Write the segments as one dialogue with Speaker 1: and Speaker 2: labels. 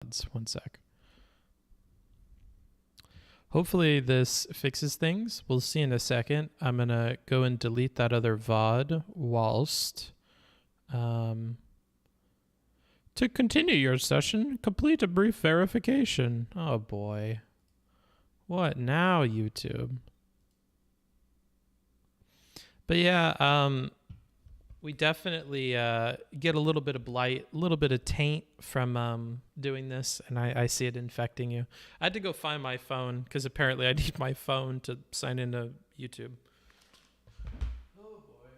Speaker 1: 1 sec. Hopefully this fixes things. We'll see in a second. I'm going to go and delete that other VOD whilst... to continue your session, complete a brief verification. Oh boy. What now, YouTube? But yeah, we definitely get a little bit of blight, a little bit of taint from doing this, and I see it infecting you. I had to go find my phone because apparently I need my phone to sign into YouTube. Oh boy.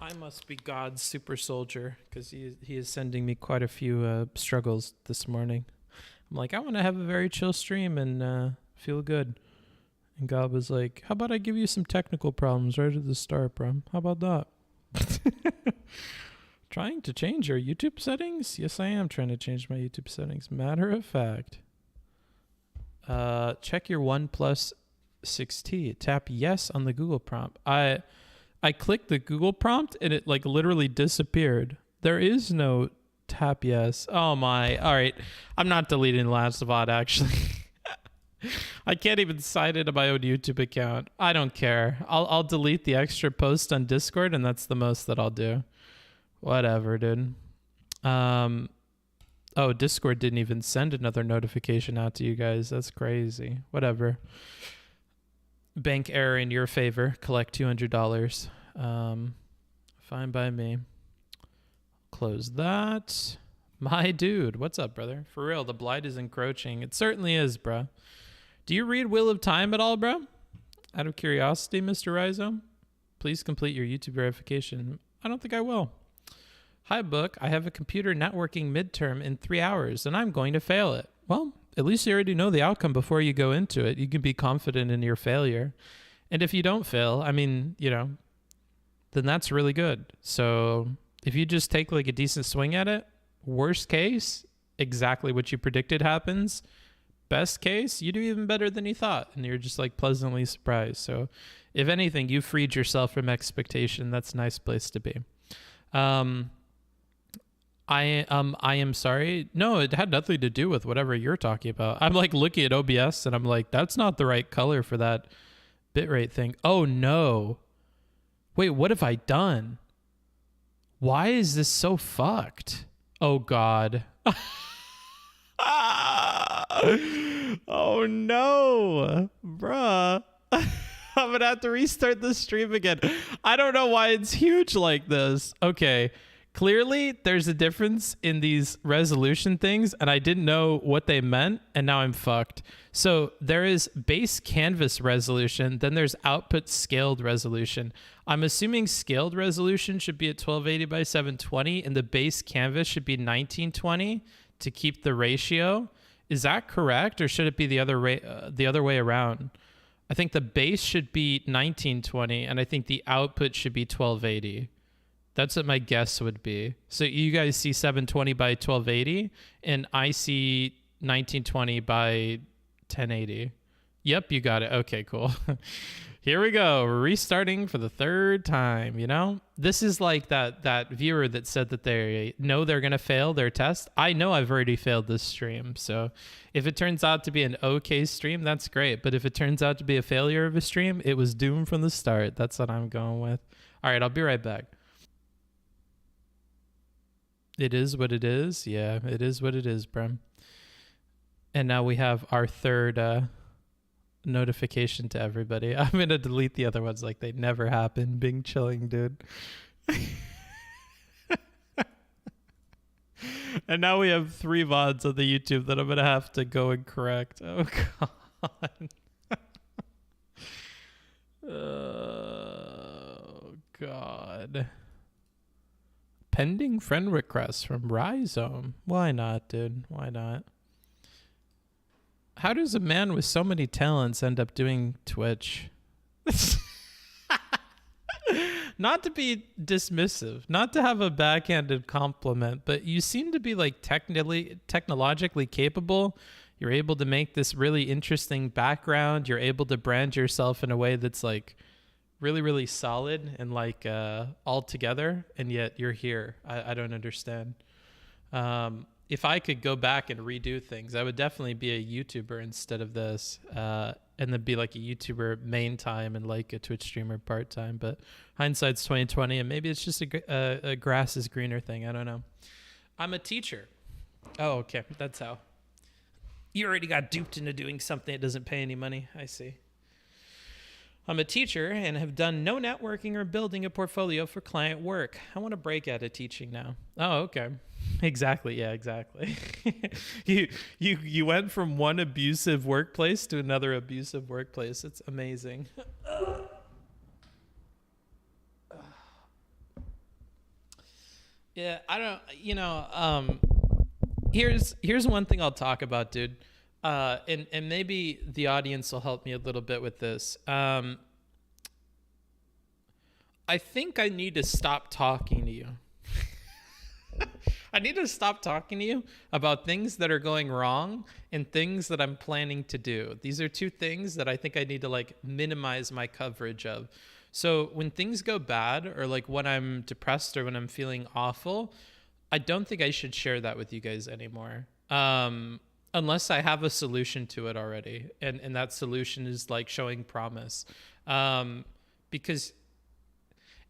Speaker 1: I must be God's super soldier because he is sending me quite a few struggles this morning. I'm like, I want to have a very chill stream and feel good. And God was like, how about I give you some technical problems right at the start, bro? How about that? Trying to change your YouTube settings? Yes, I am trying to change my YouTube settings. Matter of fact. Check your OnePlus 6T. Tap yes on the Google prompt. I clicked the Google prompt and it like literally disappeared. There is no tap yes. Oh my. All right. I'm not deleting the last VOD actually. I can't even sign into my own YouTube account. I don't care. I'll delete the extra post on Discord and that's the most that I'll do. Whatever, dude. Oh, Discord didn't even send another notification out to you guys. That's crazy. Whatever. Bank error in your favor. Collect $200. Fine by me. Close that. My dude, what's up, brother? For real, the blight is encroaching. It certainly is, bro. Do you read Wheel of Time at all, bro? Out of curiosity, Mr. Rizo, please complete your YouTube verification. I don't think I will. Hi, Book. I have a computer networking midterm in 3 hours, and I'm going to fail it. Well, at least you already know the outcome before you go into it. You can be confident in your failure. And if you don't fail, I mean, you know, then that's really good. So if you just take like a decent swing at it, worst case, exactly what you predicted happens. Best case, you do even better than you thought. And you're just like pleasantly surprised. So if anything, you freed yourself from expectation. That's a nice place to be. I am sorry. No, it had nothing to do with whatever you're talking about. I'm like looking at OBS and I'm like, that's not the right color for that bitrate thing. Oh no. Wait, what have I done? Why is this so fucked? Oh God. Oh no, bruh. I'm gonna have to restart the stream again. I don't know why it's huge like this. Okay. Clearly, there's a difference in these resolution things, and I didn't know what they meant, and now I'm fucked. So there is base canvas resolution, then there's output scaled resolution. I'm assuming scaled resolution should be at 1280 by 720, and the base canvas should be 1920 to keep the ratio. Is that correct, or should it be the other way around? I think the base should be 1920, and I think the output should be 1280. That's what my guess would be. So you guys see 720 by 1280, and I see 1920 by 1080. Yep, you got it. Okay, cool. Here we go. We're restarting for the third time, you know? This is like that viewer that said that they know they're going to fail their test. I know I've already failed this stream. So if it turns out to be an okay stream, that's great. But if it turns out to be a failure of a stream, it was doomed from the start. That's what I'm going with. All right, I'll be right back. It is what it is. Yeah, it is what it is, Brim. And now we have our third notification to everybody. I'm going to delete the other ones like they never happened. Bing chilling, dude. And now we have 3 VODs on the YouTube that I'm going to have to go and correct. Oh, God. Oh, God. Pending friend request from Rhizome. Why not, dude? Why not? How does a man with so many talents end up doing Twitch? Not to be dismissive, not to have a backhanded compliment, but you seem to be like technologically capable. You're able to make this really interesting background. You're able to brand yourself in a way that's like really, really solid and like all together, and yet you're here. I don't understand. If I could go back and redo things, I would definitely be a YouTuber instead of this, and then be like a YouTuber main time and like a Twitch streamer part time. But hindsight's 2020, and maybe it's just a grass is greener thing. I don't know. I'm a teacher. Oh, okay, that's how. You already got duped into doing something that doesn't pay any money. I see. I'm a teacher and have done no networking or building a portfolio for client work. I want to break out of teaching now. Oh, okay. Exactly. Yeah, exactly. You went from one abusive workplace to another abusive workplace. It's amazing. Yeah, I don't, here's one thing I'll talk about, dude. And maybe the audience will help me a little bit with this. I think I need to stop talking to you. I need to stop talking to you about things that are going wrong and things that I'm planning to do. These are two things that I think I need to like minimize my coverage of. So when things go bad, or like when I'm depressed or when I'm feeling awful, I don't think I should share that with you guys anymore. Unless I have a solution to it already. And that solution is like showing promise. Because,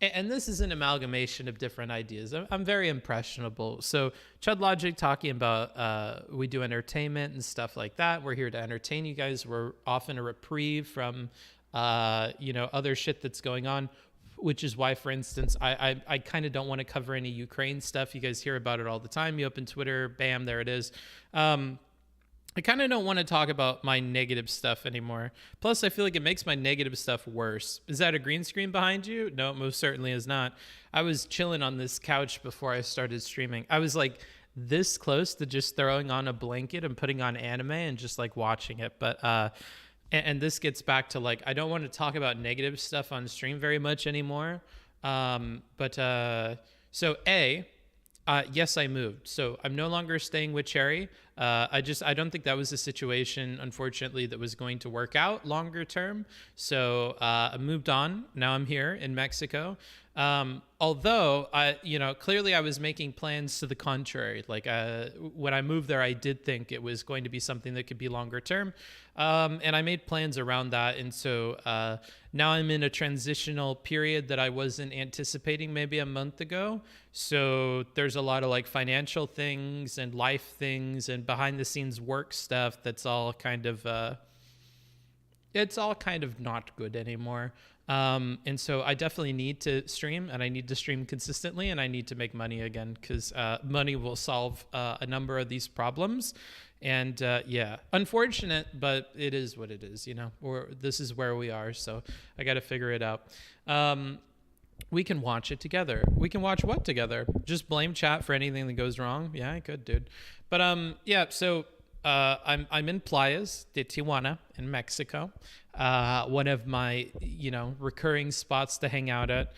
Speaker 1: and this is an amalgamation of different ideas. I'm very impressionable. So Chud Logic talking about, we do entertainment and stuff like that. We're here to entertain you guys. We're often a reprieve from, other shit that's going on, which is why, for instance, I kind of don't want to cover any Ukraine stuff. You guys hear about it all the time. You open Twitter, bam, there it is. I kind of don't want to talk about my negative stuff anymore. Plus, I feel like it makes my negative stuff worse. Is that a green screen behind you? No, it most certainly is not. I was chilling on this couch before I started streaming. I was like this close to just throwing on a blanket and putting on anime and just like watching it. But, and this gets back to like, I don't want to talk about negative stuff on stream very much anymore. So yes, I moved. So I'm no longer staying with Cherry. I don't think that was a situation, unfortunately, that was going to work out longer term. So I moved on. Now I'm here in Mexico. Although clearly I was making plans to the contrary. Like when I moved there, I did think it was going to be something that could be longer term. And I made plans around that. And so now I'm in a transitional period that I wasn't anticipating maybe a month ago. So there's a lot of like financial things and life things and behind the scenes work stuff that's all kind of it's all kind of not good anymore. And so I definitely need to stream, and I need to stream consistently, and I need to make money again, because money will solve a number of these problems. And yeah, unfortunate, but it is what it is, or this is where we are. So I got to figure it out. We can watch it together. We can watch what together? Just blame chat for anything that goes wrong. Yeah, I could, dude. But yeah, so I'm in Playas de Tijuana in Mexico. One of my, recurring spots to hang out at.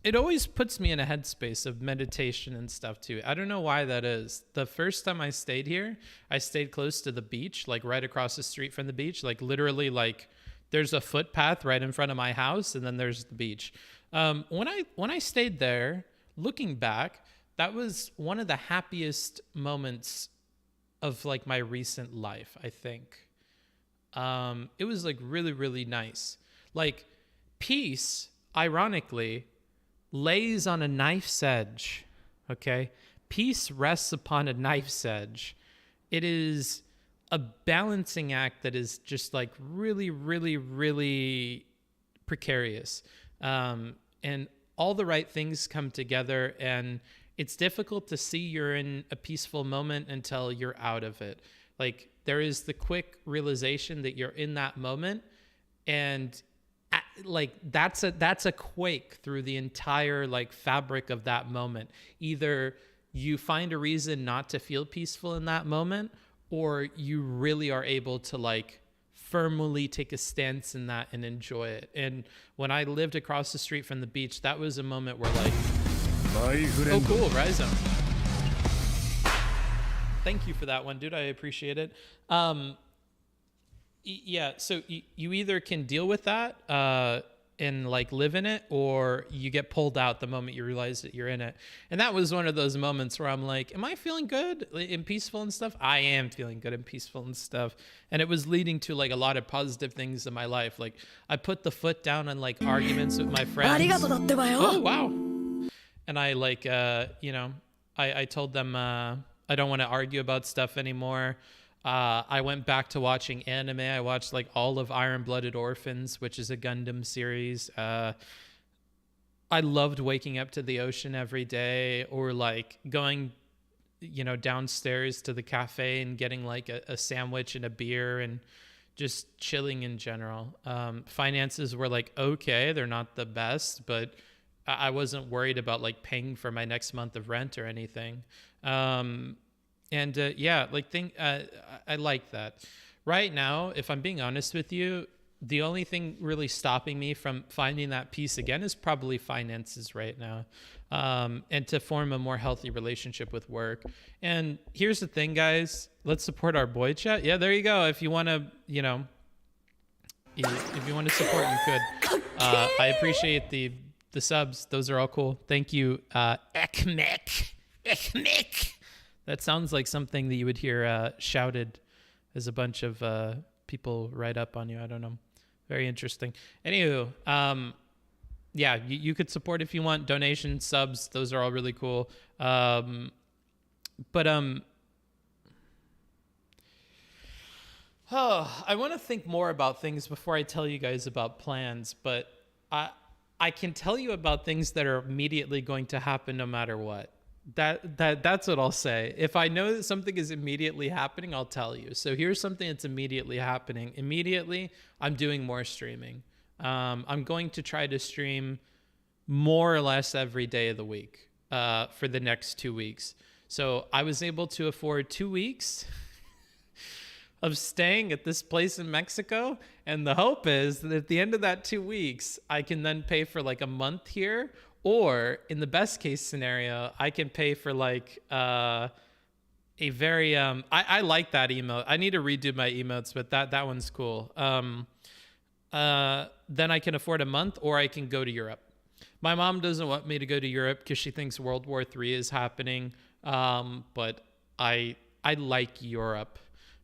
Speaker 1: It always puts me in a headspace of meditation and stuff too. I don't know why that is. The first time I stayed here, I stayed close to the beach, like right across the street from the beach, like literally like there's a footpath right in front of my house, and then there's the beach. When I stayed there, looking back, that was one of the happiest moments of like my recent life, I think. It was like really, really nice. Like peace, ironically, lays on a knife's edge. Okay. Peace rests upon a knife's edge. It is a balancing act that is just like really, really, really precarious. And all the right things come together, and it's difficult to see you're in a peaceful moment until you're out of it. Like there is the quick realization that you're in that moment, and like that's a quake through the entire like fabric of that moment. Either you find a reason not to feel peaceful in that moment, or you really are able to like firmly take a stance in that and enjoy it. And when I lived across the street from the beach, that was a moment where like, oh cool, Rhizome. Thank you for that one, dude. I appreciate it. Yeah, so you either can deal with that and like live in it, or you get pulled out the moment you realize that you're in it. And that was one of those moments where I'm like, am I feeling good and peaceful and stuff? I am feeling good and peaceful and stuff. And it was leading to like a lot of positive things in my life. Like I put the foot down on like arguments with my friends. Oh, wow. And I like, I told them I don't want to argue about stuff anymore. I went back to watching anime. I watched like all of Iron-Blooded Orphans, which is a Gundam series. I loved waking up to the ocean every day, or like going, downstairs to the cafe and getting like a sandwich and a beer and just chilling in general. Finances were like, okay, they're not the best, but I wasn't worried about like paying for my next month of rent or anything. I like that. Right now, if I'm being honest with you, the only thing really stopping me from finding that peace again is probably finances right now, and to form a more healthy relationship with work. And here's the thing, guys, let's support our boy chat. Yeah, there you go. If you want to, if you want to support, you could. I appreciate the subs. Those are all cool. Thank you. Ekmek. That sounds like something that you would hear shouted as a bunch of people write up on you. I don't know. Very interesting. Anywho, you could support if you want. Donations, subs, those are all really cool. I want to think more about things before I tell you guys about plans, but I can tell you about things that are immediately going to happen no matter what. That's what I'll say. If I know that something is immediately happening, I'll tell you. So here's something that's immediately happening. Immediately, I'm doing more streaming. I'm going to try to stream more or less every day of the week for the next 2 weeks. So I was able to afford 2 weeks of staying at this place in Mexico. And the hope is that at the end of that 2 weeks, I can then pay for like a month here. Or in the best case scenario, I can pay for like a very, I like that emote. I need to redo my emotes, but that one's cool. Then I can afford a month, or I can go to Europe. My mom doesn't want me to go to Europe because she thinks World War III is happening. But I like Europe,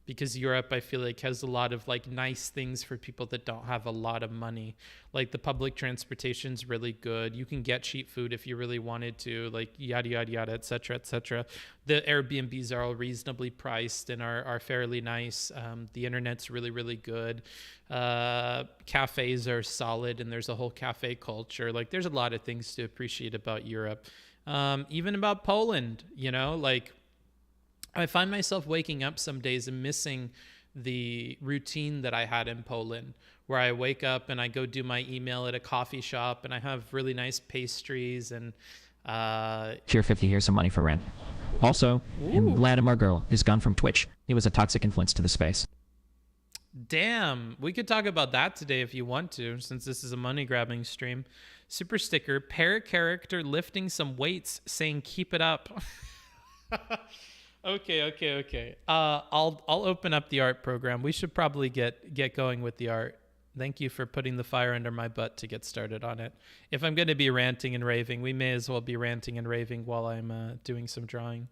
Speaker 1: because Europe, I feel like, has a lot of like nice things for people that don't have a lot of money. Like the public transportation's really good. You can get cheap food if you really wanted to, like yada, yada, yada, et cetera, et cetera. The Airbnbs are all reasonably priced and are fairly nice. The internet's really, really good. Cafes are solid, and there's a whole cafe culture. Like there's a lot of things to appreciate about Europe. Even about Poland, like, I find myself waking up some days and missing the routine that I had in Poland, where I wake up and I go do my email at a coffee shop and I have really nice pastries and
Speaker 2: Tier 50, here's some money for rent. Also, Vladimir Girl is gone from Twitch. He was a toxic influence to the space.
Speaker 1: Damn, we could talk about that today if you want to, since this is a money grabbing stream. Super sticker, parrot character lifting some weights saying keep it up. Okay. I'll open up the art program. We should probably get going with the art. Thank you for putting the fire under my butt to get started on it. If I'm going to be ranting and raving, we may as well be ranting and raving while I'm doing some drawing.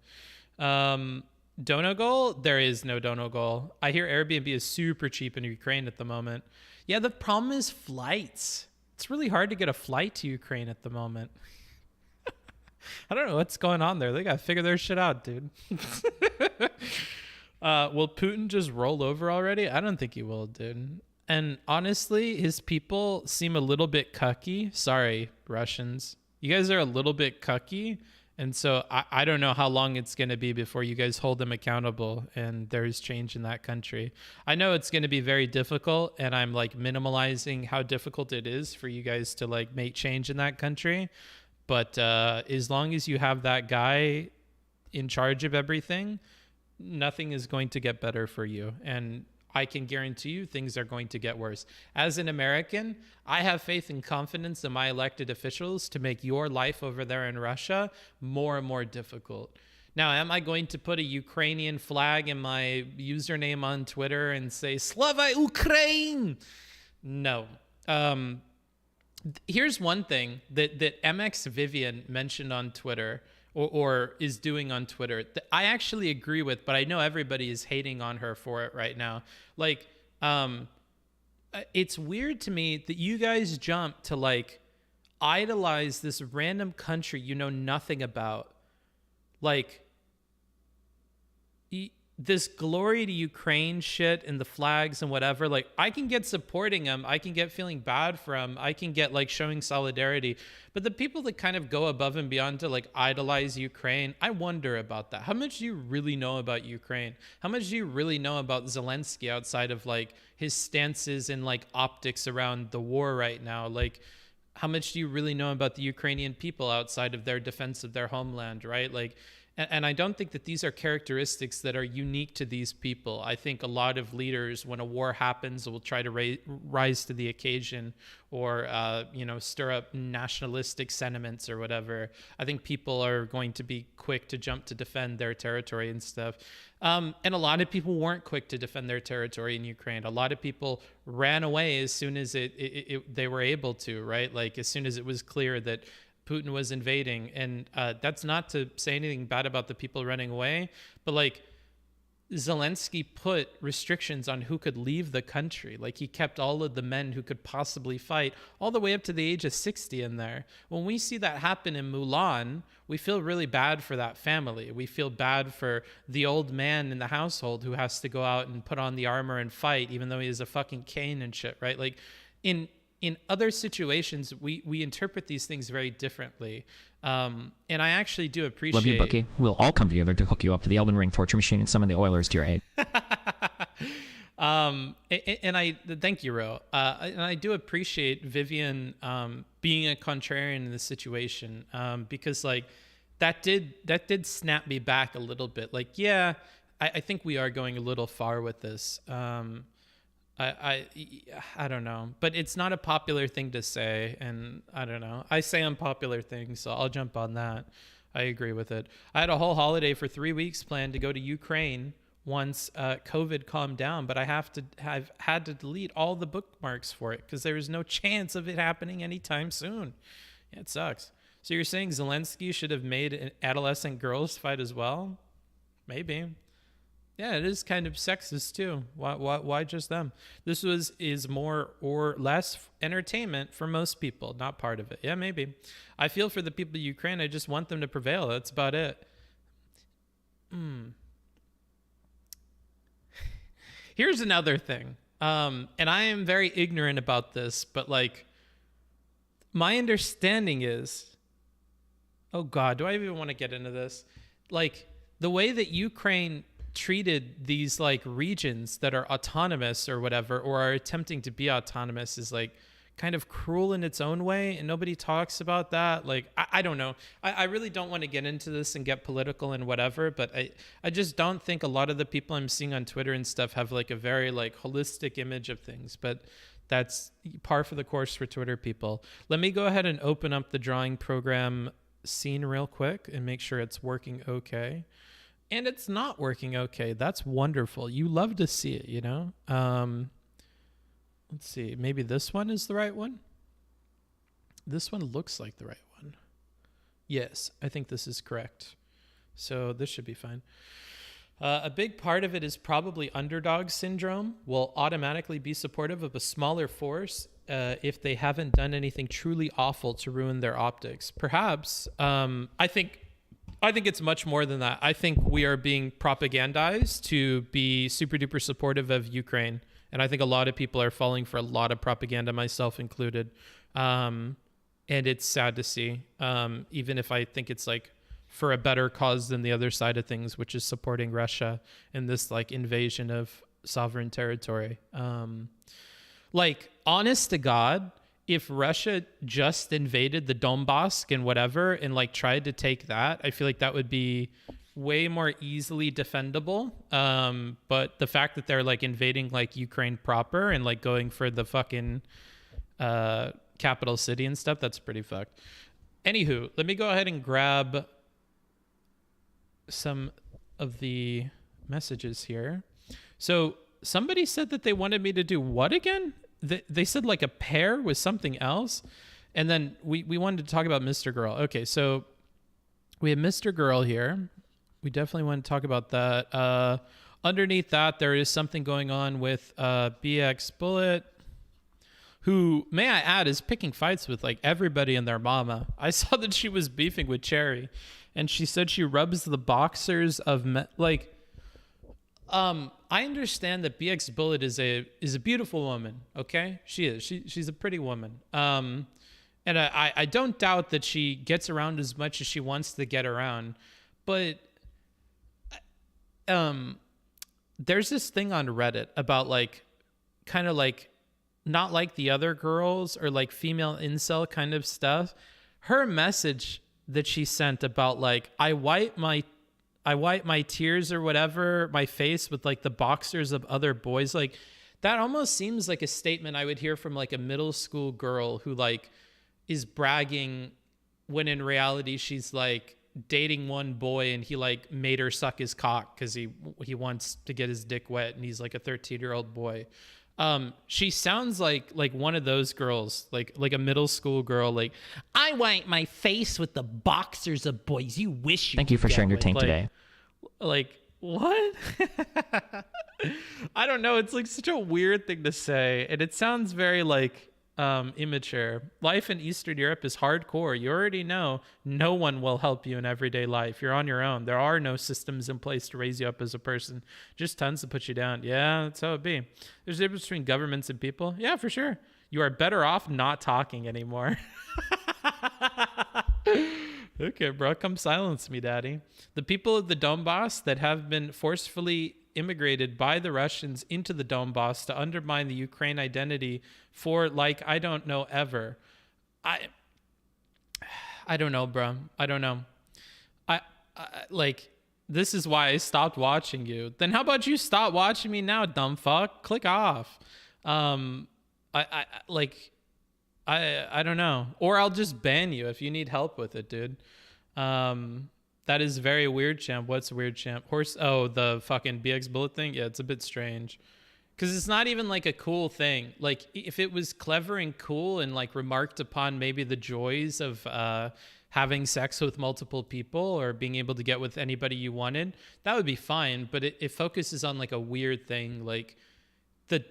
Speaker 1: Dono goal? There is no dono goal. I hear Airbnb is super cheap in Ukraine at the moment. Yeah, the problem is flights. It's really hard to get a flight to Ukraine at the moment. I don't know what's going on there. They got to figure their shit out, dude. Will Putin just roll over already? I don't think he will, dude. And honestly, his people seem a little bit cucky. Sorry, Russians. You guys are a little bit cucky. And so I don't know how long it's going to be before you guys hold them accountable and there's change in that country. I know it's going to be very difficult, and I'm like minimalizing how difficult it is for you guys to like make change in that country. But as long as you have that guy in charge of everything, nothing is going to get better for you. And I can guarantee you things are going to get worse. As an American, I have faith and confidence in my elected officials to make your life over there in Russia more and more difficult. Now, am I going to put a Ukrainian flag in my username on Twitter and say Slava Ukraine? No. Here's one thing that MX Vivian mentioned on Twitter, or is doing on Twitter, that I actually agree with, but I know everybody is hating on her for it right now. Like, it's weird to me that you guys jump to like idolize this random country you know nothing about. Like, this glory to Ukraine shit and the flags and whatever, like, I can get supporting them. I can get feeling bad for them. I can get like showing solidarity. But the people that kind of go above and beyond to like idolize Ukraine, I wonder about that. How much do you really know about Ukraine? How much do you really know about Zelensky outside of like his stances and like optics around the war right now? Like, how much do you really know about the Ukrainian people outside of their defense of their homeland, right? Like, and I don't think that these are characteristics that are unique to these people. I think a lot of leaders, when a war happens, will try to rise to the occasion, or stir up nationalistic sentiments or whatever. I think people are going to be quick to jump to defend their territory and stuff. And a lot of people weren't quick to defend their territory in Ukraine. A lot of people ran away as soon as they were able to, right? Like, as soon as it was clear that Putin was invading. And that's not to say anything bad about the people running away, but like, Zelensky put restrictions on who could leave the country. Like, he kept all of the men who could possibly fight all the way up to the age of 60 in there. When we see that happen in Mulan, we feel really bad for that family. We feel bad for the old man in the household who has to go out and put on the armor and fight, even though he has a fucking cane and shit, right? Like, in other situations, we interpret these things very differently. And I actually do appreciate...
Speaker 2: Love you, Bookie. We'll all come together to hook you up to the Elden Ring torture machine and summon the Oilers to your aid.
Speaker 1: And I thank you, Ro. And I do appreciate Vivian being a contrarian in this situation, because like that did snap me back a little bit. Like, yeah, I think we are going a little far with this. I don't know, but it's not a popular thing to say, and I don't know. I say unpopular things, so I'll jump on that. I agree with it. I had a whole holiday for 3 weeks planned to go to Ukraine once COVID calmed down, but I have had to delete all the bookmarks for it because there is no chance of it happening anytime soon. Yeah, it sucks. So you're saying Zelensky should have made adolescent girls fight as well? Maybe. Yeah, it is kind of sexist too. Why just them? This is more or less entertainment for most people, not part of it. Yeah, maybe. I feel for the people of Ukraine. I just want them to prevail. That's about it. Here's another thing. And I am very ignorant about this, but like, my understanding is, oh God, do I even want to get into this? Like, the way that Ukraine treated these like regions that are autonomous or whatever, or are attempting to be autonomous, is like kind of cruel in its own way, and nobody talks about that. Like, I don't know. I really don't want to get into this and get political and whatever, but I just don't think a lot of the people I'm seeing on Twitter and stuff have like a very like holistic image of things, but that's par for the course for Twitter people. Let me go ahead and open up the drawing program scene real quick and make sure it's working okay. And it's not working okay. That's wonderful. You love to see it, you know? Let's see. Maybe this one is the right one? This one looks like the right one. Yes, I think this is correct. So this should be fine. A big part of it is probably underdog syndrome. Will automatically be supportive of a smaller force if they haven't done anything truly awful to ruin their optics. Perhaps, I think it's much more than that. I think we are being propagandized to be super duper supportive of Ukraine. And I think a lot of people are falling for a lot of propaganda, myself included. And it's sad to see, even if I think it's like for a better cause than the other side of things, which is supporting Russia in this like invasion of sovereign territory. Like, honest to God, if Russia just invaded the Donbass and whatever and like tried to take that, I feel like that would be way more easily defendable. But the fact that they're like invading like Ukraine proper and like going for the fucking capital city and stuff, that's pretty fucked. Anywho, let me go ahead and grab some of the messages here. So somebody said that they wanted me to do what again? They said like a pair with something else. And then we wanted to talk about Mr. Girl. Okay, so we have Mr. Girl here. We definitely want to talk about that. Underneath that, there is something going on with BXBullet, who, may I add, is picking fights with like everybody and their mama. I saw that she was beefing with Cherry, and she said she rubs the boxers of I understand that BXBullet is a beautiful woman. Okay, she is. She's a pretty woman. And I don't doubt that she gets around as much as she wants to get around, but there's this thing on Reddit about like kind of like not like the other girls or like female incel kind of stuff. Her message that she sent about like I wipe my tears or whatever, my face with like the boxers of other boys, like that almost seems like a statement I would hear from like a middle school girl who like is bragging when in reality she's like dating one boy and he like made her suck his cock because he wants to get his dick wet and he's like a 13-year-old boy. She sounds like one of those girls, like a middle school girl. Like, I wipe my face with the boxers of boys. You wish you.
Speaker 2: Thank you for sharing your
Speaker 1: with.
Speaker 2: tank
Speaker 1: Like,
Speaker 2: today.
Speaker 1: Like what? I don't know. It's like such a weird thing to say, and it sounds very like immature. Life in Eastern Europe is hardcore. You already know no one will help you in everyday life. You're on your own. There are no systems in place to raise you up as a person. Just tons to put you down. Yeah, that's how it be. There's a difference between governments and people. Yeah, for sure. You are better off not talking anymore. Okay, bro, come silence me, daddy. The people of the Donbass that have been forcefully immigrated by the Russians into the Donbass to undermine the Ukraine identity for like I don't know ever. I don't know, bro. I don't know. I like this is why I stopped watching you. Then how about you stop watching me now, dumb fuck? Click off. I don't know. Or I'll just ban you if you need help with it, dude. That is very weird, champ. What's weird, champ? Oh, the fucking BXBullet thing? Yeah, it's a bit strange. Because it's not even like a cool thing. Like, if it was clever and cool and like remarked upon maybe the joys of having sex with multiple people or being able to get with anybody you wanted, that would be fine. But it focuses on like a weird thing, like the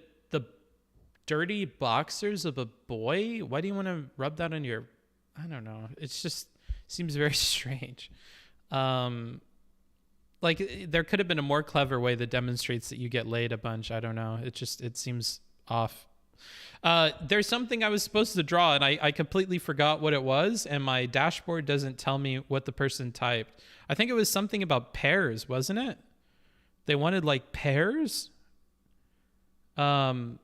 Speaker 1: dirty boxers of a boy. Why do you want to rub that on your? I don't know. It's just seems very strange. Like there could have been a more clever way that demonstrates that you get laid a bunch. I don't know. It seems off. There's something I was supposed to draw and I completely forgot what it was, and my dashboard doesn't tell me what the person typed. I think it was something about pears, wasn't it? They wanted like pears. We'll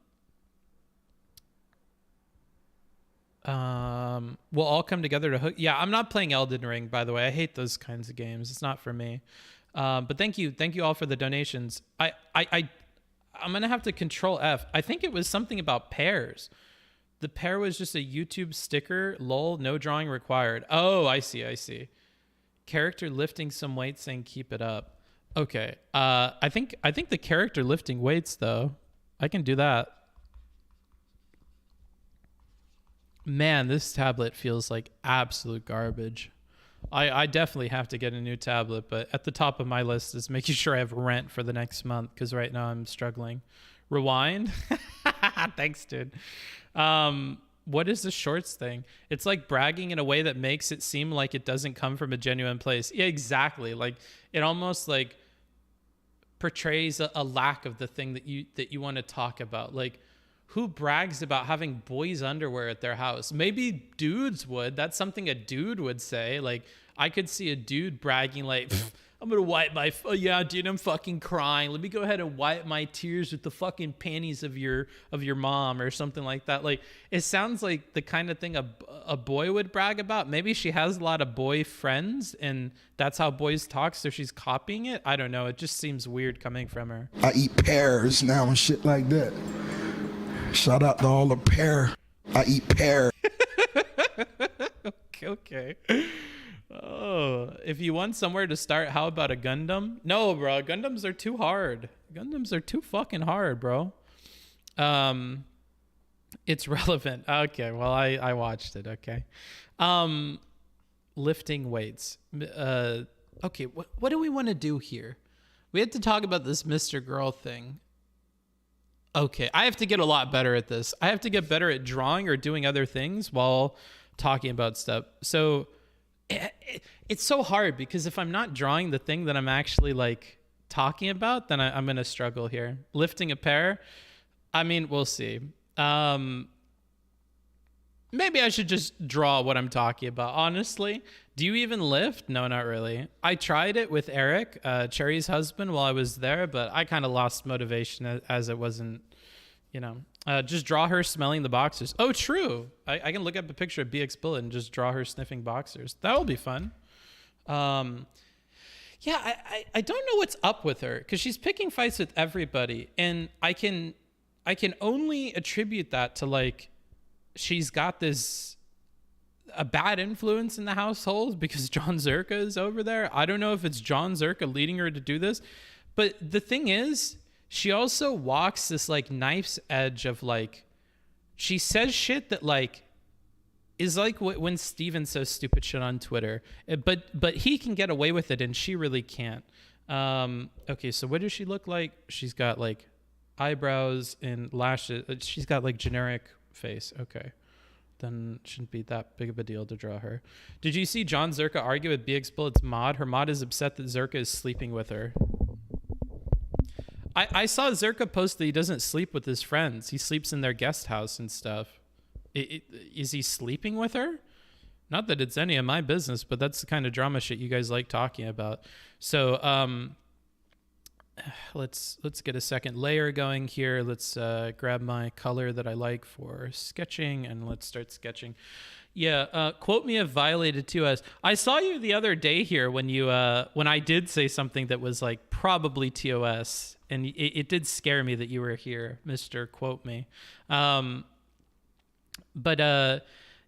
Speaker 1: all come together to hook. Yeah, I'm not playing Elden Ring, by the way. I hate those kinds of games. It's not for me. But thank you all for the donations. I'm gonna have to control F. I think it was something about pears. The pear was just a YouTube sticker. Lol, no drawing required. Oh, I see. Character lifting some weights saying keep it up. Okay. I think the character lifting weights though. I can do that. Man, this tablet feels like absolute garbage. I definitely have to get a new tablet, but at the top of my list is making sure I have rent for the next month because right now I'm struggling. Rewind? Thanks, dude. What is the shorts thing? It's like bragging in a way that makes it seem like it doesn't come from a genuine place. Yeah, exactly. Like it almost like portrays a lack of the thing that you want to talk about. Like, who brags about having boys' underwear at their house? Maybe dudes would. That's something a dude would say. Like, I could see a dude bragging like, I'm going to wipe my, yeah, dude, I'm fucking crying. Let me go ahead and wipe my tears with the fucking panties of your mom or something like that. Like, it sounds like the kind of thing a boy would brag about. Maybe she has a lot of boy friends and that's how boys talk, so she's copying it. I don't know. It just seems weird coming from her.
Speaker 3: I eat pears now and shit like that. Shout out to all the pear. I eat pear.
Speaker 1: Okay. Oh, if you want somewhere to start, how about a Gundam? No, bro. Gundams are too hard. Gundams are too fucking hard, bro. It's relevant. Okay, well, I watched it. Okay. Lifting weights. Okay, what do we want to do here? We had to talk about this Mr. Girl thing. Okay, I have to get a lot better at this. I have to get better at drawing or doing other things while talking about stuff. So it's so hard because if I'm not drawing the thing that I'm actually like talking about, then I'm going to struggle here. Lifting a pair, I mean, we'll see. Maybe I should just draw what I'm talking about. Honestly, do you even lift? No, not really. I tried it with Eric, Cherry's husband, while I was there, but I kind of lost motivation as it wasn't, just draw her smelling the boxers. Oh, true. I can look up a picture of BXBullet and just draw her sniffing boxers. That will be fun. Yeah, I don't know what's up with her because she's picking fights with everybody, and I can only attribute that to like she's got a bad influence in the household because John Zerka is over there. I don't know if it's John Zerka leading her to do this, but the thing is, she also walks this like knife's edge of like, she says shit that like is like when Steven says stupid shit on Twitter, but he can get away with it and she really can't. Okay, so what does she look like? She's got like eyebrows and lashes. She's got like generic face. Okay, then shouldn't be that big of a deal to draw her. Did you see John Zerka argue with BXBullet's mod? Her mod is upset that Zerka is sleeping with her. I saw Zerka post that he doesn't sleep with his friends. He sleeps in their guest house and stuff. Is he sleeping with her? Not that it's any of my business, but that's the kind of drama shit you guys like talking about. So let's get a second layer going here. Let's grab my color that I like for sketching and let's start sketching. Yeah, quote me if violated 2S. I saw you the other day here when you when I did say something that was like probably TOS, and it did scare me that you were here, Mr. Quote Me. But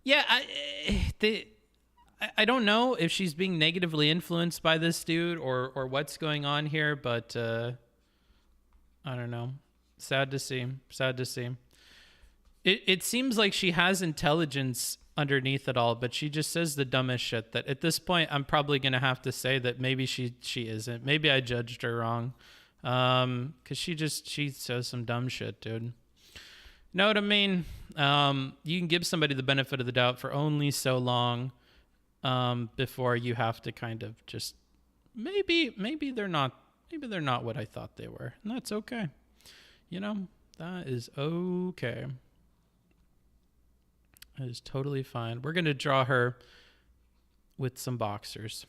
Speaker 1: yeah, I don't know if she's being negatively influenced by this dude or what's going on here, but I don't know. Sad to see. Sad to see. It seems like she has intelligence underneath it all, but she just says the dumbest shit that at this point I'm probably going to have to say that maybe she isn't. Maybe I judged her wrong. Cause she says some dumb shit, dude. Know what I mean? You can give somebody the benefit of the doubt for only so long, before you have to kind of just maybe they're not what I thought they were. And that's okay. That is okay. That is totally fine. We're going to draw her with some boxers.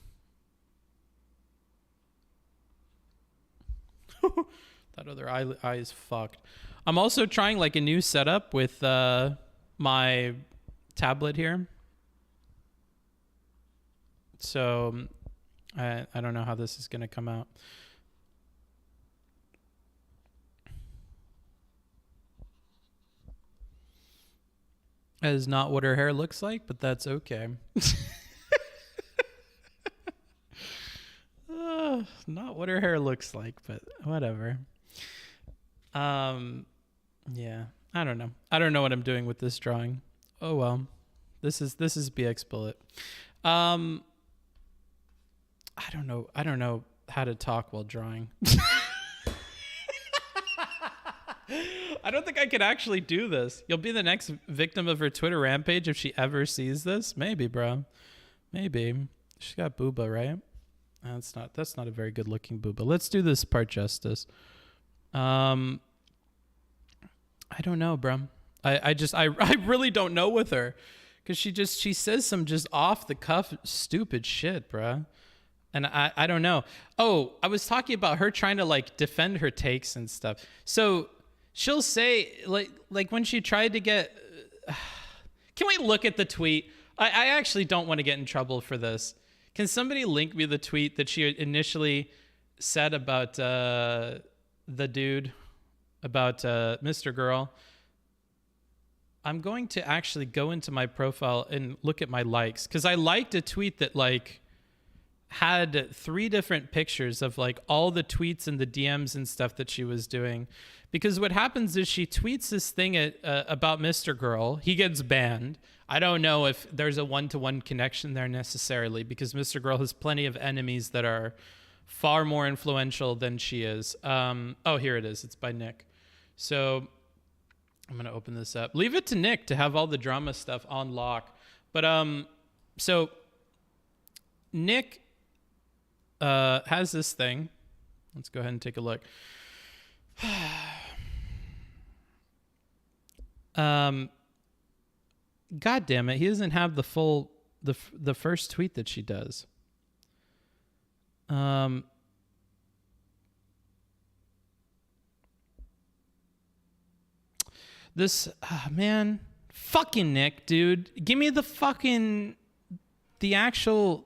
Speaker 1: That other eye is fucked. I'm also trying like a new setup with my tablet here. So I don't know how this is going to come out. That is not what her hair looks like, but that's okay. Not what her hair looks like, but whatever. Yeah, I don't know. I don't know what I'm doing with this drawing. Oh well. This is BXBullet. I don't know how to talk while drawing. I don't think I could actually do this. You'll be the next victim of her Twitter rampage if she ever sees this. Maybe, bro. Maybe. She's got booba, right? That's not a very good looking booba. Let's do this part justice. I don't know, bro. I really don't know with her. Cause she says some just off the cuff stupid shit, bro. And I don't know. Oh, I was talking about her trying to like defend her takes and stuff. So she'll say like when she tried to get, can we look at the tweet? I actually don't want to get in trouble for this. Can somebody link me the tweet that she initially said about the dude, about Mr. Girl? I'm going to actually go into my profile and look at my likes because I liked a tweet that like had 3 different pictures of like all the tweets and the DMs and stuff that she was doing. Because what happens is she tweets this thing about Mr. Girl. He gets banned. I don't know if there's a one-to-one connection there necessarily, because Mr. Girl has plenty of enemies that are far more influential than she is. Oh, here it is. It's by Nick. So I'm going to open this up. Leave it to Nick to have all the drama stuff on lock. But so Nick has this thing. Let's go ahead and take a look. God damn it, he doesn't have the full the first tweet that she does. This man, fucking Nick, dude, give me the actual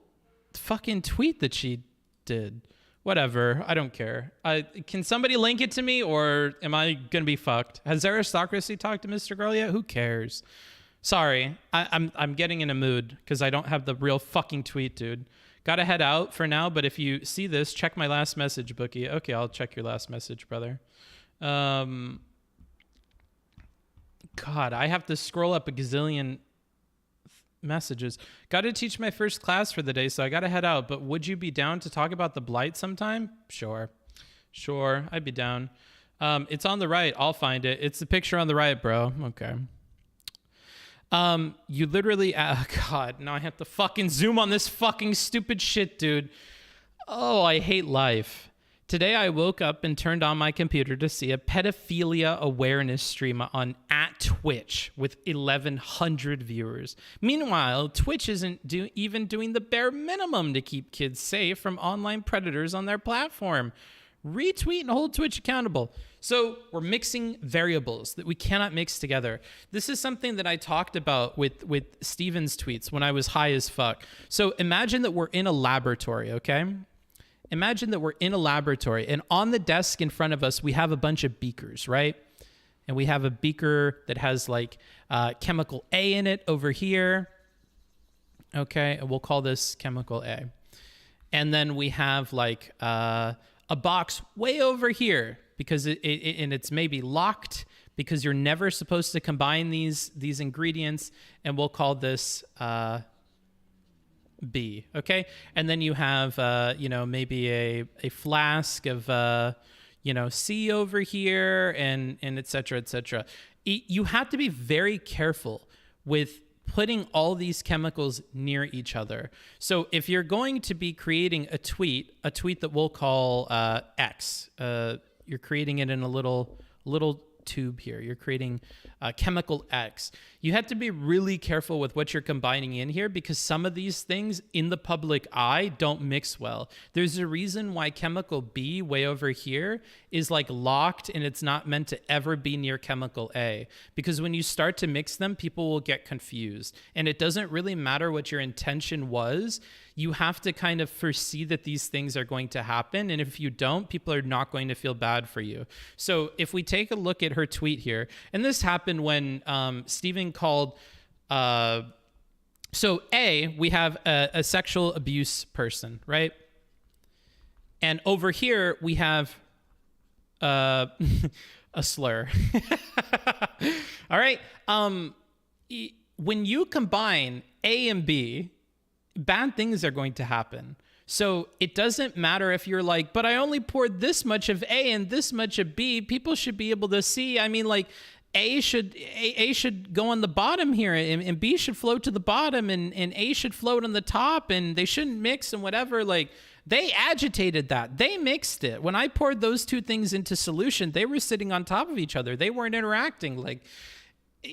Speaker 1: fucking tweet that she did. Whatever, I don't care. Can somebody link it to me, or am I gonna be fucked? Has Aristocracy talked to Mr. Girl yet? Who cares? Sorry, I'm getting in a mood because I don't have the real fucking tweet, dude. Gotta head out for now, but if you see this, check my last message, Bookie. Okay, I'll check your last message, brother. God, I have to scroll up a gazillion messages. Got to teach my first class for the day, so I got to head out. But would you be down to talk about the blight sometime? Sure, I'd be down. It's on the right. I'll find it. It's the picture on the right, bro. Okay. You literally, God, now I have to fucking zoom on this fucking stupid shit, dude. Oh, I hate life. Today I woke up and turned on my computer to see a pedophilia awareness stream on @Twitch with 1,100 viewers. Meanwhile, Twitch isn't even doing the bare minimum to keep kids safe from online predators on their platform. Retweet and hold Twitch accountable. So we're mixing variables that we cannot mix together. This is something that I talked about with Steven's tweets when I was high as fuck. So imagine that we're in a laboratory, okay? Imagine that we're in a laboratory, and on the desk in front of us, we have a bunch of beakers, right? And we have a beaker that has like chemical A in it over here. Okay, and we'll call this chemical A. And then we have like a box way over here because it's maybe locked because you're never supposed to combine these ingredients, and we'll call this B, okay? And then you have, maybe a flask of, C over here and et cetera, et cetera. You have to be very careful with putting all these chemicals near each other. So if you're going to be creating a tweet that we'll call X, you're creating it in a little tube here. You're creating chemical X. You have to be really careful with what you're combining in here because some of these things in the public eye don't mix well. There's a reason why chemical B way over here is like locked and it's not meant to ever be near chemical A, because when you start to mix them, people will get confused. And it doesn't really matter what your intention was. You have to kind of foresee that these things are going to happen. And if you don't, people are not going to feel bad for you. So if we take a look at her tweet here, and this happened when Steven called, so A, we have a sexual abuse person, right? And over here, we have a slur. All right. When you combine A and B, bad things are going to happen. So it doesn't matter if you're like, but I only poured this much of A and this much of B. People should be able to see. I mean, like A should go on the bottom here, and B should float to the bottom, and A should float on the top, and they shouldn't mix and whatever. Like they agitated that. They mixed it. When I poured those two things into solution, they were sitting on top of each other. They weren't interacting. Like,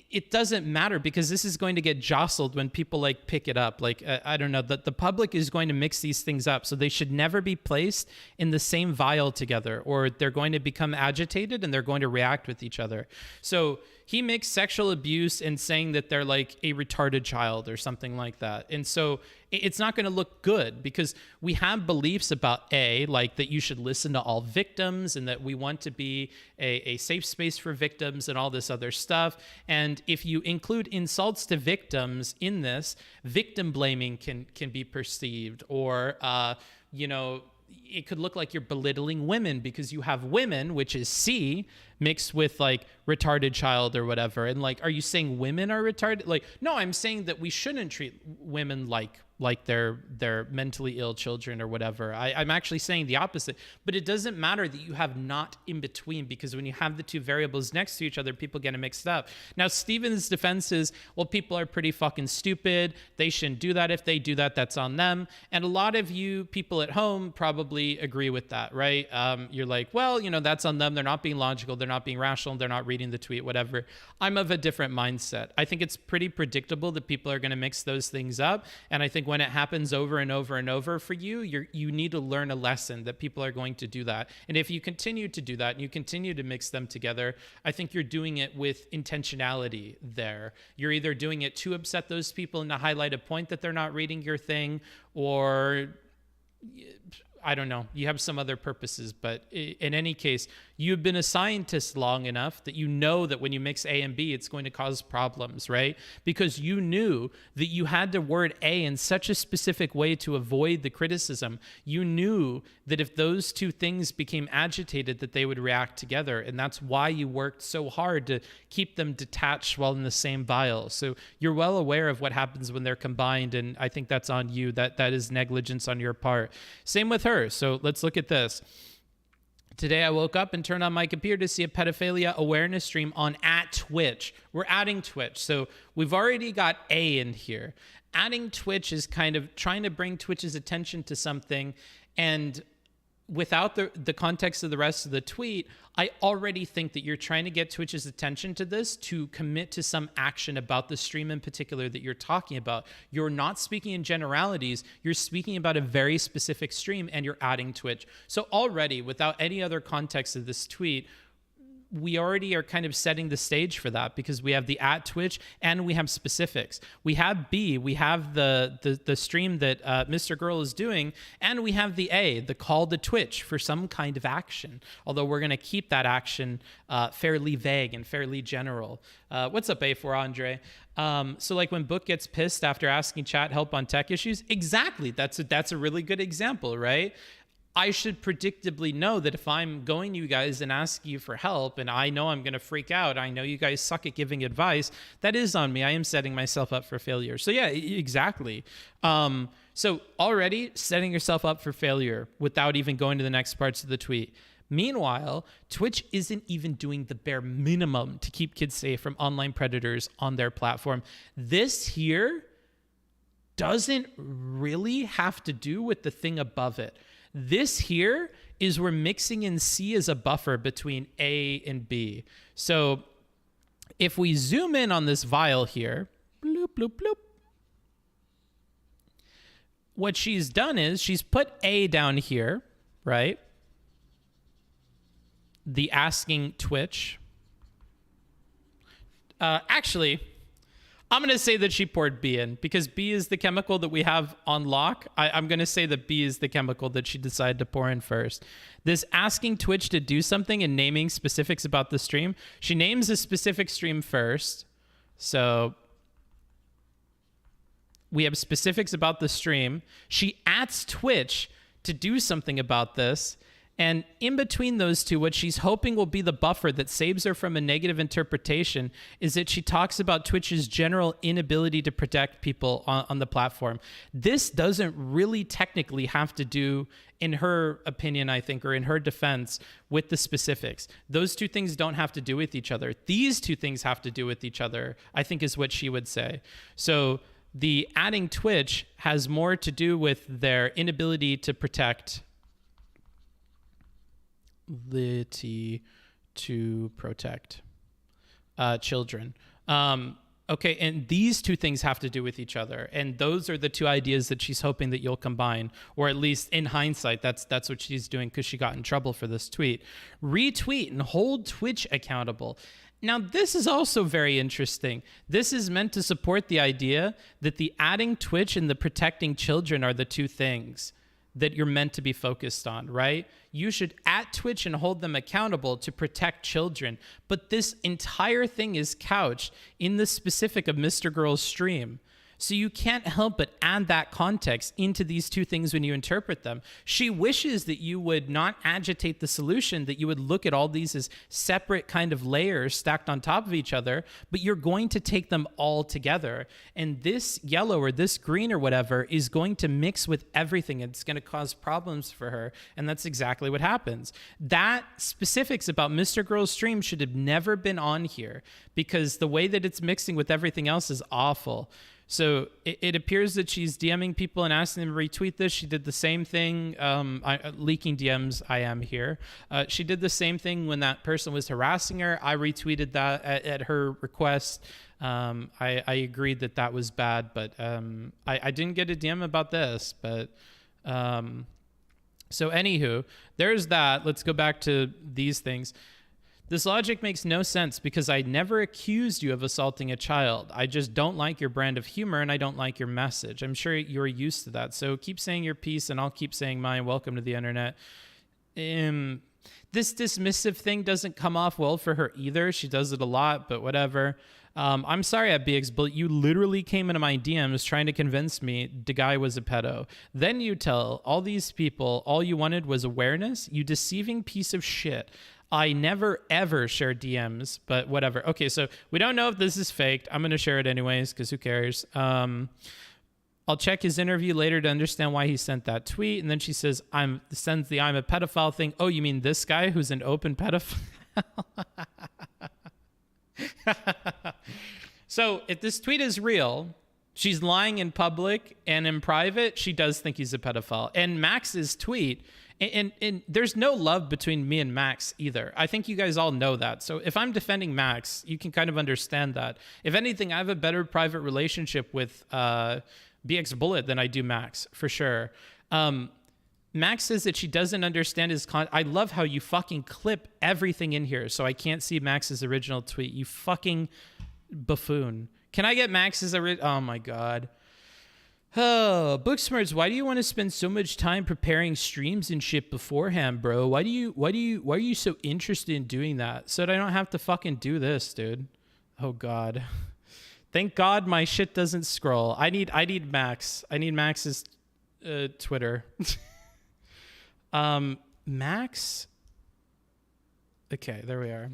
Speaker 1: it doesn't matter because this is going to get jostled when people like pick it up. Like, I don't know, the public is going to mix these things up. So they should never be placed in the same vial together, or they're going to become agitated and they're going to react with each other. So he mixed sexual abuse and saying that they're like a retarded child or something like that. And so it's not going to look good because we have beliefs about like that you should listen to all victims and that we want to be a safe space for victims and all this other stuff. And if you include insults to victims in this, victim blaming can be perceived, or, it could look like you're belittling women because you have women, which is C, mixed with like retarded child or whatever. And like, are you saying women are retarded? Like, no, I'm saying that we shouldn't treat women like they're mentally ill children or whatever. I'm actually saying the opposite. But it doesn't matter that you have not in between, because when you have the two variables next to each other, people get it mixed up. Now, Steven's defense is, well, people are pretty fucking stupid. They shouldn't do that. If they do that, that's on them. And a lot of you people at home probably agree with that, right? You're like, well, that's on them. They're not being logical. They're not being rational. They're not reading the tweet, whatever. I'm of a different mindset. I think it's pretty predictable that people are going to mix those things up. And I think when it happens over and over and over for you, you need to learn a lesson that people are going to do that. And if you continue to do that and you continue to mix them together, I think you're doing it with intentionality there. You're either doing it to upset those people and to highlight a point that they're not reading your thing, or I don't know, you have some other purposes. But in any case, you've been a scientist long enough that you know that when you mix A and B, it's going to cause problems, right? Because you knew that you had to word A in such a specific way to avoid the criticism. You knew that if those two things became agitated, that they would react together. And that's why you worked so hard to keep them detached while in the same vial. So you're well aware of what happens when they're combined. And I think that's on you. That is negligence on your part. Same with her. So let's look at this. Today I woke up and turned on my computer to see a pedophilia awareness stream on @Twitch. We're adding Twitch. So we've already got A in here. Adding Twitch is kind of trying to bring Twitch's attention to something, and without the context of the rest of the tweet, I already think that you're trying to get Twitch's attention to this to commit to some action about the stream in particular that you're talking about. You're not speaking in generalities. You're speaking about a very specific stream, and you're adding Twitch. So already, without any other context of this tweet, we already are kind of setting the stage for that, because we have the @Twitch and we have specifics. We have B, we have the stream that Mr. Girl is doing, and we have the A, the call to Twitch for some kind of action. Although we're going to keep that action fairly vague and fairly general. What's up, A4 Andre? So like when Book gets pissed after asking chat help on tech issues, exactly. That's a really good example, right? I should predictably know that if I'm going to you guys and ask you for help, and I know I'm going to freak out, I know you guys suck at giving advice, that is on me. I am setting myself up for failure. So yeah, exactly. So already setting yourself up for failure without even going to the next parts of the tweet. Meanwhile, Twitch isn't even doing the bare minimum to keep kids safe from online predators on their platform. This here doesn't really have to do with the thing above it. This here is we're mixing in C as a buffer between A and B. So if we zoom in on this vial here, bloop, bloop, bloop. What she's done is she's put A down here, right? The asking Twitch. Actually, I'm going to say that she poured B in, because B is the chemical that we have on lock. I'm going to say that B is the chemical that she decided to pour in first. This asking Twitch to do something and naming specifics about the stream. She names a specific stream first. So we have specifics about the stream. She asks Twitch to do something about this. And in between those two, what she's hoping will be the buffer that saves her from a negative interpretation is that she talks about Twitch's general inability to protect people on the platform. This doesn't really technically have to do, in her opinion, I think, or in her defense, with the specifics. Those two things don't have to do with each other. These two things have to do with each other, I think is what she would say. So the adding Twitch has more to do with their inability to protect children. Okay, and these two things have to do with each other, and those are the two ideas that she's hoping that you'll combine, or at least in hindsight, that's what she's doing, because she got in trouble for this tweet. Retweet and hold Twitch accountable. Now, this is also very interesting. This is meant to support the idea that the adding Twitch and the protecting children are the two things that you're meant to be focused on, right? You should at Twitch and hold them accountable to protect children. But this entire thing is couched in the specific of Mr. Girl's stream. So you can't help but add that context into these two things when you interpret them. She wishes that you would not agitate the solution, that you would look at all these as separate kind of layers stacked on top of each other, but you're going to take them all together. And this yellow or this green or whatever is going to mix with everything. It's going to cause problems for her. And that's exactly what happens. That specifics about Mr. Girl's stream should have never been on here because the way that it's mixing with everything else is awful. So it appears that she's DMing people and asking them to retweet this. She did the same thing, leaking DMs, I am here. She did the same thing when that person was harassing her. I retweeted that at her request. I agreed that that was bad, but I didn't get a DM about this. But so anywho, there's that. Let's go back to these things. This logic makes no sense because I never accused you of assaulting a child. I just don't like your brand of humor and I don't like your message. I'm sure you're used to that. So keep saying your piece and I'll keep saying mine. Welcome to the internet. This dismissive thing doesn't come off well for her either. She does it a lot, but whatever. I'm sorry at BXBullet. You literally came into my DMs trying to convince me the guy was a pedo. Then you tell all these people all you wanted was awareness. You deceiving piece of shit. I never, ever share DMs, but whatever. Okay, so we don't know if this is faked. I'm going to share it anyways because who cares? I'll check his interview later to understand why he sent that tweet. And then she says, sends the I'm a pedophile thing. Oh, you mean this guy who's an open pedophile? So if this tweet is real, she's lying in public and in private, she does think he's a pedophile. And Max's tweet... And there's no love between me and Max either. I think you guys all know that. So if I'm defending Max, you can kind of understand that. If anything, I have a better private relationship with BXBullet than I do Max, for sure. Max says that she doesn't understand his I love how you fucking clip everything in here so I can't see Max's original tweet. You fucking buffoon. Can I get Max's original? Oh my God. Oh, Booksmarts, why do you want to spend so much time preparing streams and shit beforehand, bro? Why are you so interested in doing that? So that I don't have to fucking do this, dude. Oh God. Thank God my shit doesn't scroll. I need Max. I need Max's Twitter. Max. Okay, there we are.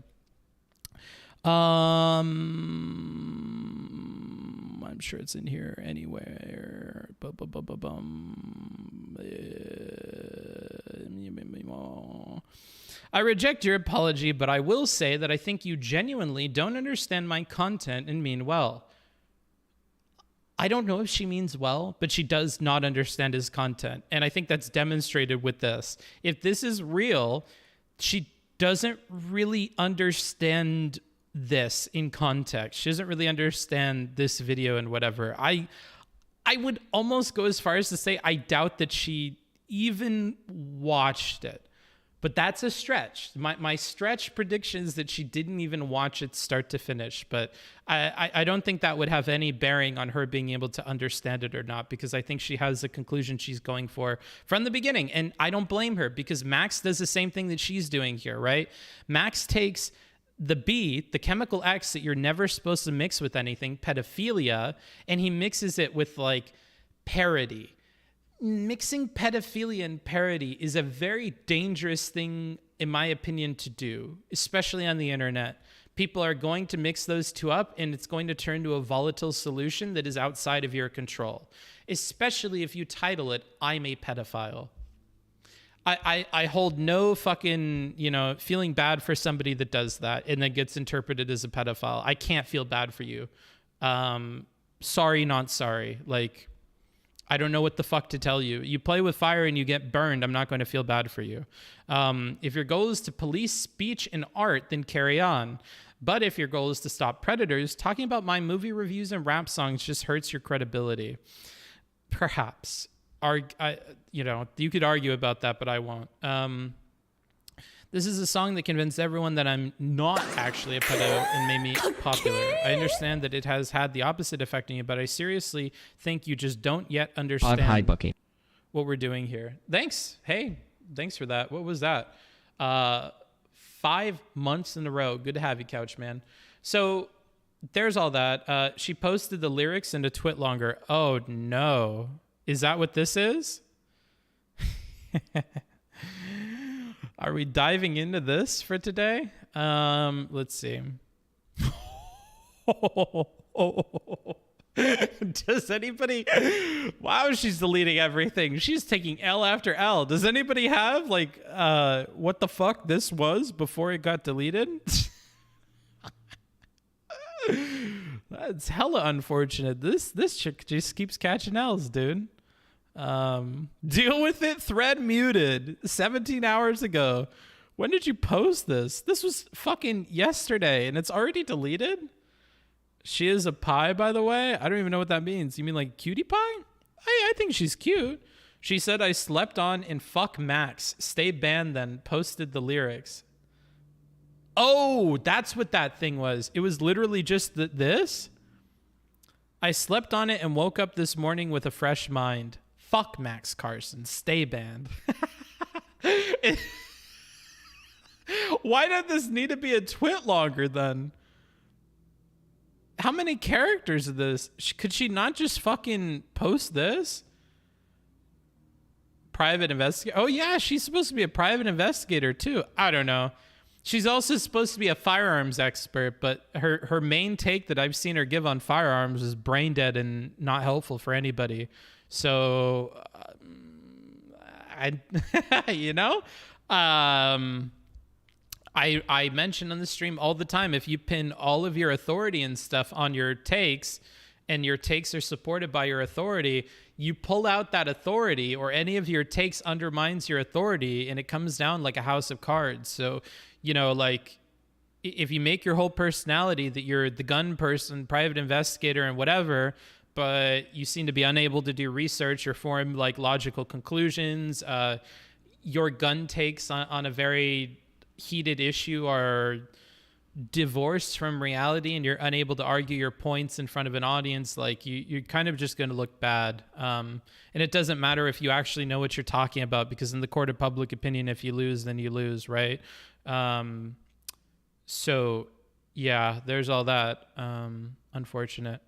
Speaker 1: I'm sure it's in here anywhere. I reject your apology, but I will say that I think you genuinely don't understand my content and mean well. I don't know if she means well, but she does not understand his content. And I think that's demonstrated with this. If this is real, she doesn't really understand this in context. She doesn't really understand this video and whatever. I would almost go as far as to say I doubt that she even watched it. But that's a stretch. My stretch prediction is that she didn't even watch it start to finish. But I don't think that would have any bearing on her being able to understand it or not, because I think she has the conclusion she's going for from the beginning. And I don't blame her, because Max does the same thing that she's doing here, right? Max takes the B, the chemical X that you're never supposed to mix with anything, pedophilia, and he mixes it with like parody. Mixing pedophilia and parody is a very dangerous thing, in my opinion, to do, especially on the internet. People are going to mix those two up, and it's going to turn to a volatile solution that is outside of your control, especially if you title it, I'm a pedophile. I hold no fucking, feeling bad for somebody that does that and then gets interpreted as a pedophile. I can't feel bad for you. Sorry, not sorry. Like, I don't know what the fuck to tell you. You play with fire and you get burned. I'm not going to feel bad for you. If your goal is to police speech and art, then carry on. But if your goal is to stop predators, talking about my movie reviews and rap songs just hurts your credibility. Perhaps. You could argue about that, but I won't. The This is a song that convinced everyone that I'm not actually a pedo and made me popular. I understand that it has had the opposite effect on you, but I seriously think you just don't yet understand what we're doing here. Thanks. Hey, thanks for that. What was that? 5 months in a row. Good to have you, Couch Man. So there's all that. She posted the lyrics into Twit Longer. Oh, no. Is that what this is? Are we diving into this for today? Let's see. Does anybody... Wow, she's deleting everything. She's taking L after L. Does anybody have, like, what the fuck this was before it got deleted? That's hella unfortunate. This chick just keeps catching L's, dude. Deal with it. Thread muted 17 hours ago. When did you post this? This was fucking yesterday and it's already deleted. She is a pie, by the way. I don't even know what that means. You mean like cutie pie? I think she's cute. She said I slept on and fuck Max. Stay banned then. Posted the lyrics. Oh, that's what that thing was. It was literally just this. I slept on it and woke up this morning with a fresh mind. Fuck Max Carson. Stay banned. Why did this need to be a Twit Longer then? How many characters is this? Could she not just fucking post this? Private investigator. Oh yeah, she's supposed to be a private investigator too. I don't know. She's also supposed to be a firearms expert, but her main take that I've seen her give on firearms is brain dead and not helpful for anybody. So, I mention on the stream all the time, if you pin all of your authority and stuff on your takes and your takes are supported by your authority, you pull out that authority or any of your takes undermines your authority and it comes down like a house of cards. So, like if you make your whole personality that you're the gun person, private investigator and whatever, but you seem to be unable to do research or form like logical conclusions, your gun takes on a very heated issue are divorced from reality and you're unable to argue your points in front of an audience, like you're kind of just going to look bad. And it doesn't matter if you actually know what you're talking about, because in the court of public opinion, if you lose, then you lose, right? So yeah, there's all that. Unfortunate.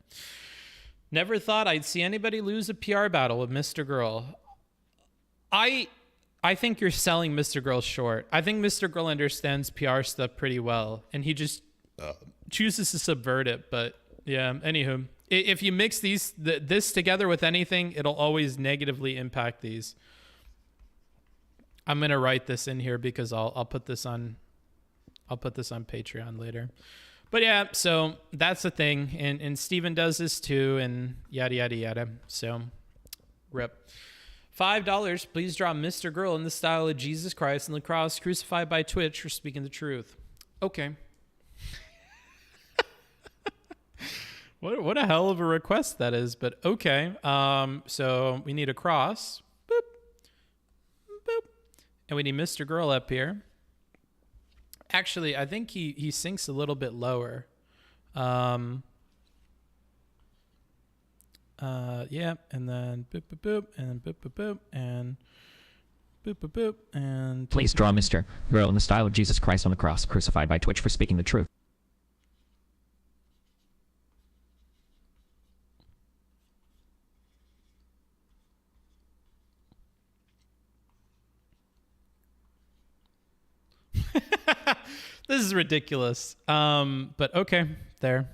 Speaker 1: Never thought I'd see anybody lose a PR battle with Mr. Girl. I think you're selling Mr. Girl short. I think Mr. Girl understands PR stuff pretty well, and he just chooses to subvert it. But yeah, anywho, if you mix this together with anything, it'll always negatively impact these. I'm gonna write this in here because I'll put this on Patreon later. But yeah, so that's the thing, and Steven does this too, and yada yada yada. So, rip. $5, please draw Mr. Girl in the style of Jesus Christ and the cross crucified by Twitch for speaking the truth. Okay. What a hell of a request that is, but okay. So we need a cross. Boop. Boop. And we need Mr. Girl up here. Actually, I think he sinks a little bit lower. Yeah, and then boop boop boop and boop boop boop and boop boop boop and
Speaker 2: please draw Mr. Girl in the style of Jesus Christ on the cross crucified by Twitch for speaking the truth.
Speaker 1: This is ridiculous. But okay, there.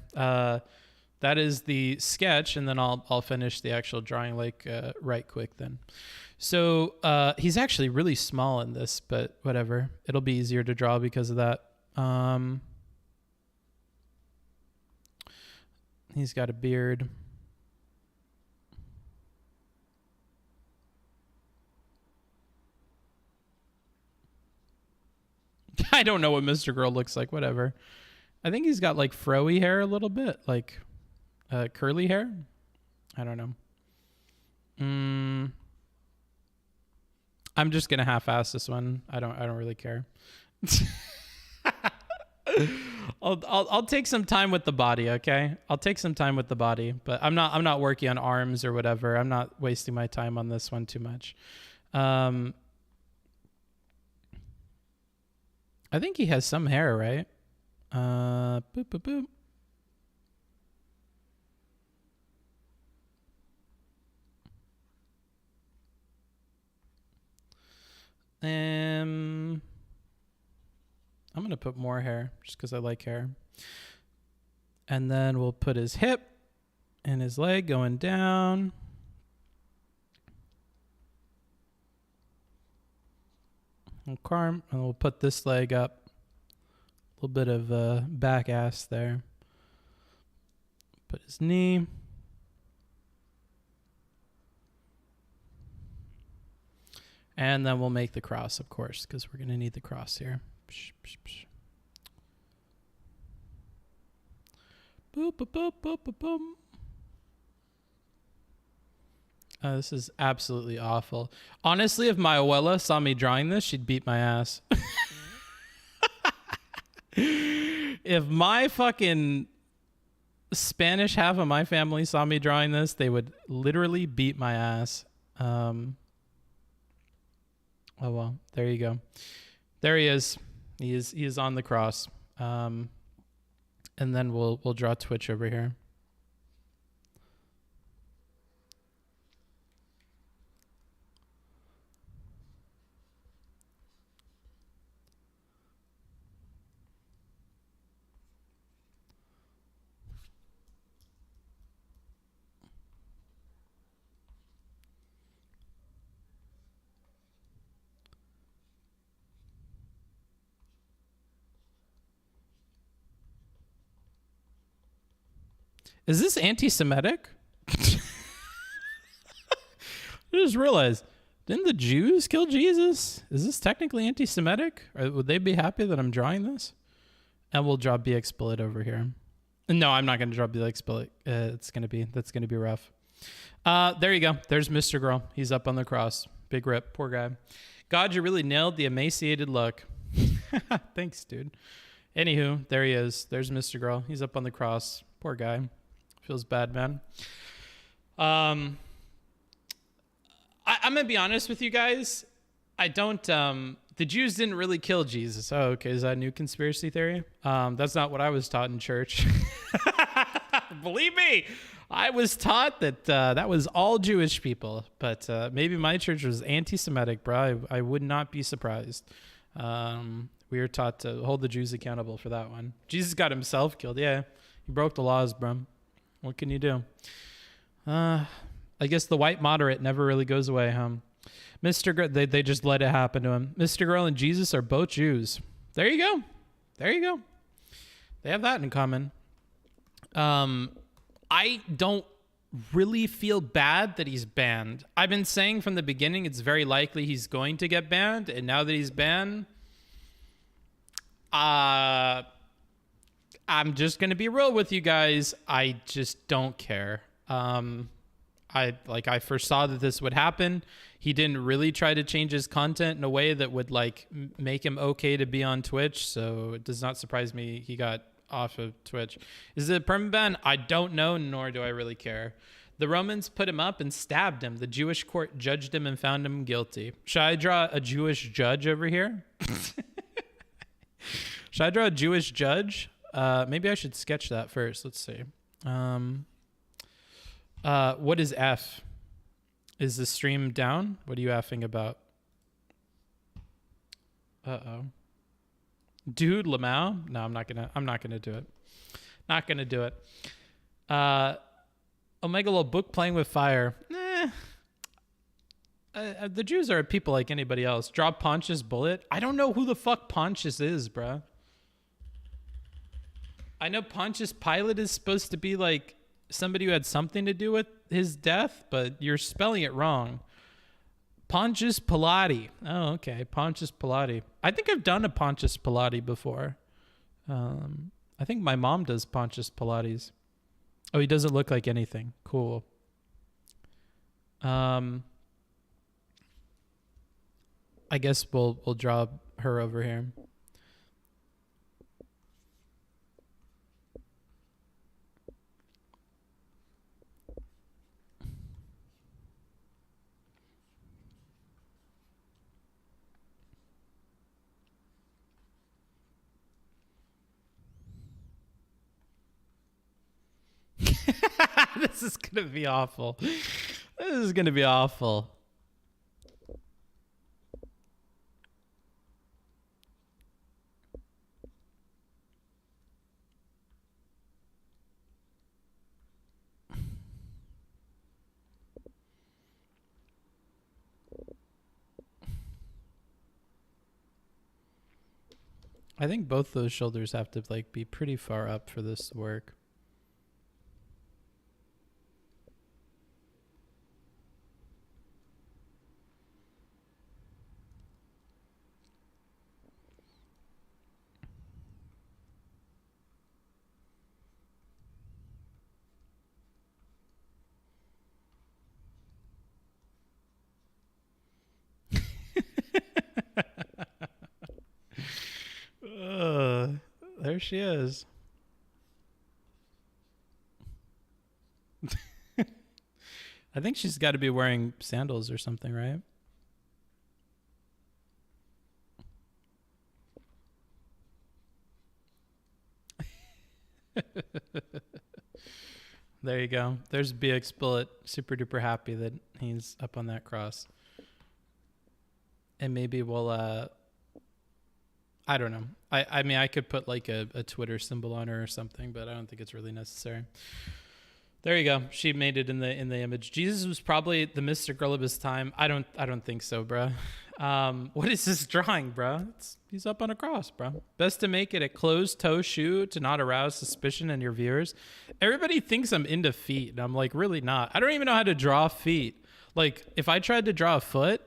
Speaker 1: That is the sketch, and then I'll finish the actual drawing like right quick then. So he's actually really small in this, but whatever. It'll be easier to draw because of that. He's got a beard. I don't know what Mr. Girl looks like. Whatever. I think he's got like froey hair a little bit, like curly hair. I don't know. I'm just gonna half-ass this one. I don't really care. I'll take some time with the body, okay? I'll take some time with the body, but I'm not working on arms or whatever. I'm not wasting my time on this one too much. I think he has some hair, right? Boop boop boop. I'm gonna put more hair just because I like hair. And then we'll put his hip and his leg going down. Okay, and we'll put this leg up. A little bit of back ass there. Put his knee. And then we'll make the cross, of course, because we're going to need the cross here. Psh, psh, psh. Boop, boop, boop, boop, boop, boop. This is absolutely awful. Honestly, if my abuela saw me drawing this, she'd beat my ass. If my fucking Spanish half of my family saw me drawing this, they would literally beat my ass. Oh, well, there you go. There he is. He is on the cross. And then we'll draw Twitch over here. Is this anti-Semitic? I just realized, didn't the Jews kill Jesus? Is this technically anti-Semitic? Or would they be happy that I'm drawing this? And we'll draw BXBullet over here. No, I'm not going to draw BXBullet. That's going to be rough. There you go. There's Mr. Girl. He's up on the cross. Big rip. Poor guy. God, you really nailed the emaciated look. Thanks, dude. Anywho, there he is. There's Mr. Girl. He's up on the cross. Poor guy. Feels bad, man. I'm going to be honest with you guys. I don't, the Jews didn't really kill Jesus. Oh, okay. Is that a new conspiracy theory? That's not what I was taught in church. Believe me, I was taught that that was all Jewish people, but maybe my church was anti-Semitic, bro. I would not be surprised. We were taught to hold the Jews accountable for that one. Jesus got himself killed. Yeah, he broke the laws, bro. What can you do? I guess the white moderate never really goes away, huh? Mr. Girl, they just let it happen to him. Mr. Girl and Jesus are both Jews. There you go. There you go. They have that in common. I don't really feel bad that he's banned. I've been saying from the beginning it's very likely he's going to get banned, and now that he's banned, I'm just going to be real with you guys. I just don't care. I foresaw that this would happen. He didn't really try to change his content in a way that would like make him okay to be on Twitch. So it does not surprise me he got off of Twitch. Is it a permaban? I don't know, nor do I really care. The Romans put him up and stabbed him. The Jewish court judged him and found him guilty. Should I draw a Jewish judge over here? Should I draw a Jewish judge? Maybe I should sketch that first. Let's see. What is F? Is the stream down? What are you effing about? Uh-oh. Dude, Lamau? No, I'm not gonna do it. Not gonna do it. Omegalo book playing with fire. The Jews are people like anybody else. Draw Pontius Bullet. I don't know who the fuck Pontius is, bruh. I know Pontius Pilate is supposed to be like somebody who had something to do with his death, but you're spelling it wrong. Pontius Pilate. Oh, okay. Pontius Pilate. I think I've done a Pontius Pilate before. I think my mom does Pontius Pilates. Oh, he doesn't look like anything. Cool. I guess we'll draw her over here. This is gonna be awful. This is gonna be awful. I think both those shoulders have to like be pretty far up for this to work. There she is. I think she's got to be wearing sandals or something, right? There you go. There's BXBullet, super duper happy that he's up on that cross. And maybe we'll, I don't know. I mean, I could put like a Twitter symbol on her or something, but I don't think it's really necessary. There you go. She made it in the image. Jesus was probably the Mr. Girl of his time. I don't think so, bro. What is this drawing, bro? He's up on a cross, bro. Best to make it a closed toe shoe to not arouse suspicion in your viewers. Everybody thinks I'm into feet, and I'm like, really not. I don't even know how to draw feet. Like, if I tried to draw a foot,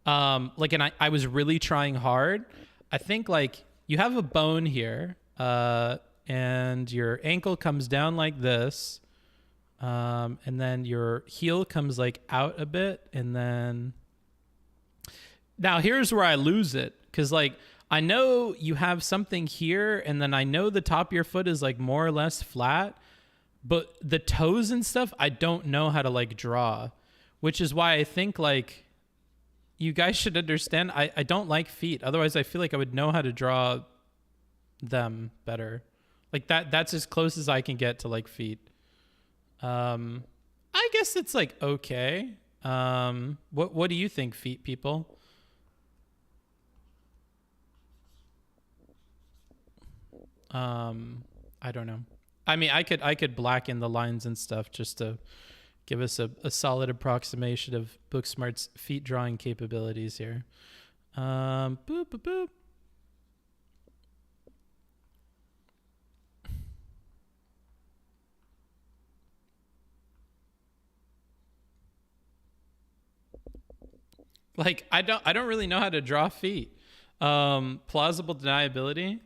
Speaker 1: like, and I was really trying hard, I think like you have a bone here, and your ankle comes down like this. And then your heel comes like out a bit, and then now here's where I lose it, because like I know you have something here, and then I know the top of your foot is like more or less flat, but the toes and stuff I don't know how to like draw, which is why I think like you guys should understand I don't like feet. Otherwise I feel like I would know how to draw them better. Like that's as close as I can get to like feet. I guess it's like okay. What do you think, feet people? I don't know. I mean, I could blacken the lines and stuff just to give us a solid approximation of Booksmart's feet drawing capabilities here. Boop boop boop. Like I don't really know how to draw feet. Plausible deniability.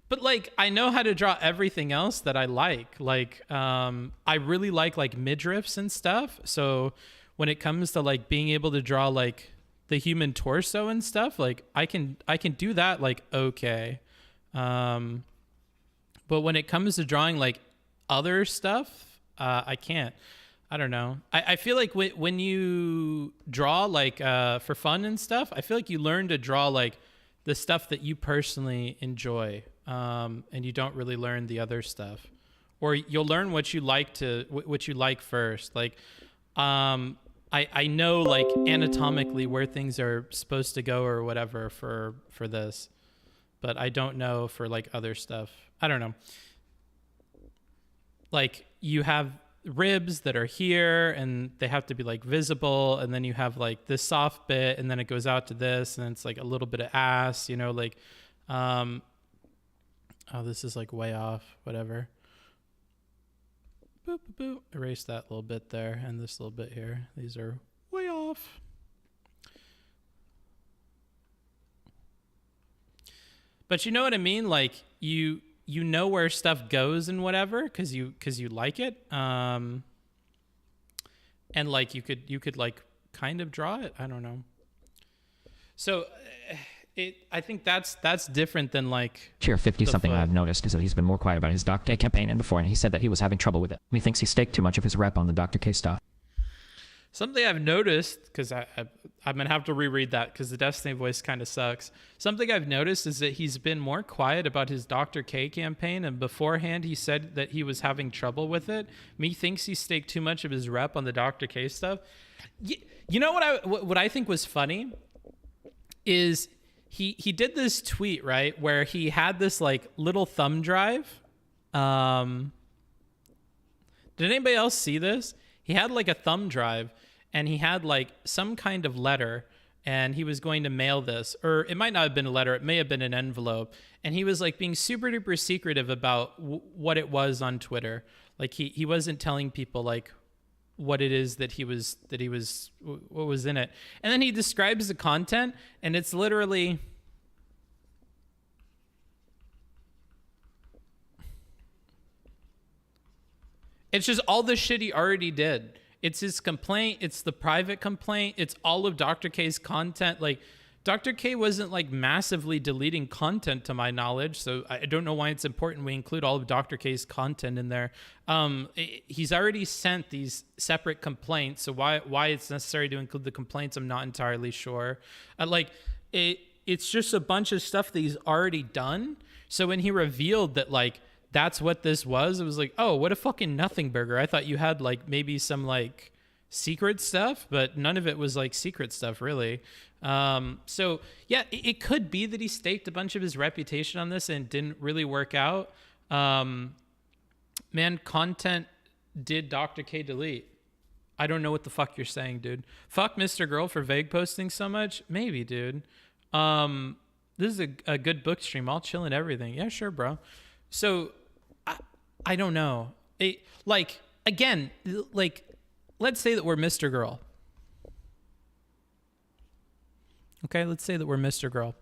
Speaker 1: But like I know how to draw everything else that I like. Like I really like midriffs and stuff. So when it comes to like being able to draw like the human torso and stuff, like I can do that like okay. But when it comes to drawing like other stuff, I can't. I don't know. I feel like when you draw like for fun and stuff, I feel like you learn to draw like the stuff that you personally enjoy, and you don't really learn the other stuff, or you'll learn what you like first. Like I know like anatomically where things are supposed to go or whatever for this, but I don't know for like other stuff. I don't know. Like you have ribs that are here and they have to be like visible, and then you have like this soft bit, and then it goes out to this, and it's like a little bit of ass, you know, like oh, this is like way off, whatever. Boop, boop, boop. Erase that little bit there and this little bit here. These are way off. But you know what I mean? Like you know where stuff goes and whatever, because you like it, and like you could like kind of draw it. I don't know. So I think that's different than like
Speaker 2: Cheer 50. Something I've noticed is that he's been more quiet about his Dr. K campaign than before, and he said that he was having trouble with it. He thinks he staked too much of his rep on the Dr. K stuff.
Speaker 1: Something I've noticed, because I'm going to have to reread that because the Destiny voice kind of sucks. Something I've noticed is that he's been more quiet about his Dr. K campaign, and beforehand he said that he was having trouble with it. Methinks he staked too much of his rep on the Dr. K stuff. You know what I think was funny is he did this tweet, right, where he had this like little thumb drive. Did anybody else see this? He had like a thumb drive, and he had like some kind of letter, and he was going to mail this, or it might not have been a letter, it may have been an envelope, and he was like being super duper secretive about what it was on Twitter. Like he wasn't telling people like what it is that he was what was in it. And then he describes the content, and it's literally it's just all the shit he already did. It's his complaint. It's the private complaint. It's all of Dr. K's content. Like, Dr. K wasn't like massively deleting content to my knowledge, so I don't know why it's important we include all of Dr. K's content in there. He's already sent these separate complaints, so why it's necessary to include the complaints, I'm not entirely sure. It's just a bunch of stuff that he's already done. So when he revealed that like that's what this was, it was like, oh, what a fucking nothing burger. I thought you had like maybe some like secret stuff, but none of it was like secret stuff really. So yeah, it could be that he staked a bunch of his reputation on this and didn't really work out. Man, content did Dr. K delete. I don't know what the fuck you're saying, dude. Fuck Mr. Girl for vague posting so much. Maybe, dude. This is a good book stream. I'll chill and everything. Yeah, sure, bro. So I don't know. Again, let's say that we're Mr. Girl. Okay, let's say that we're Mr. Girl.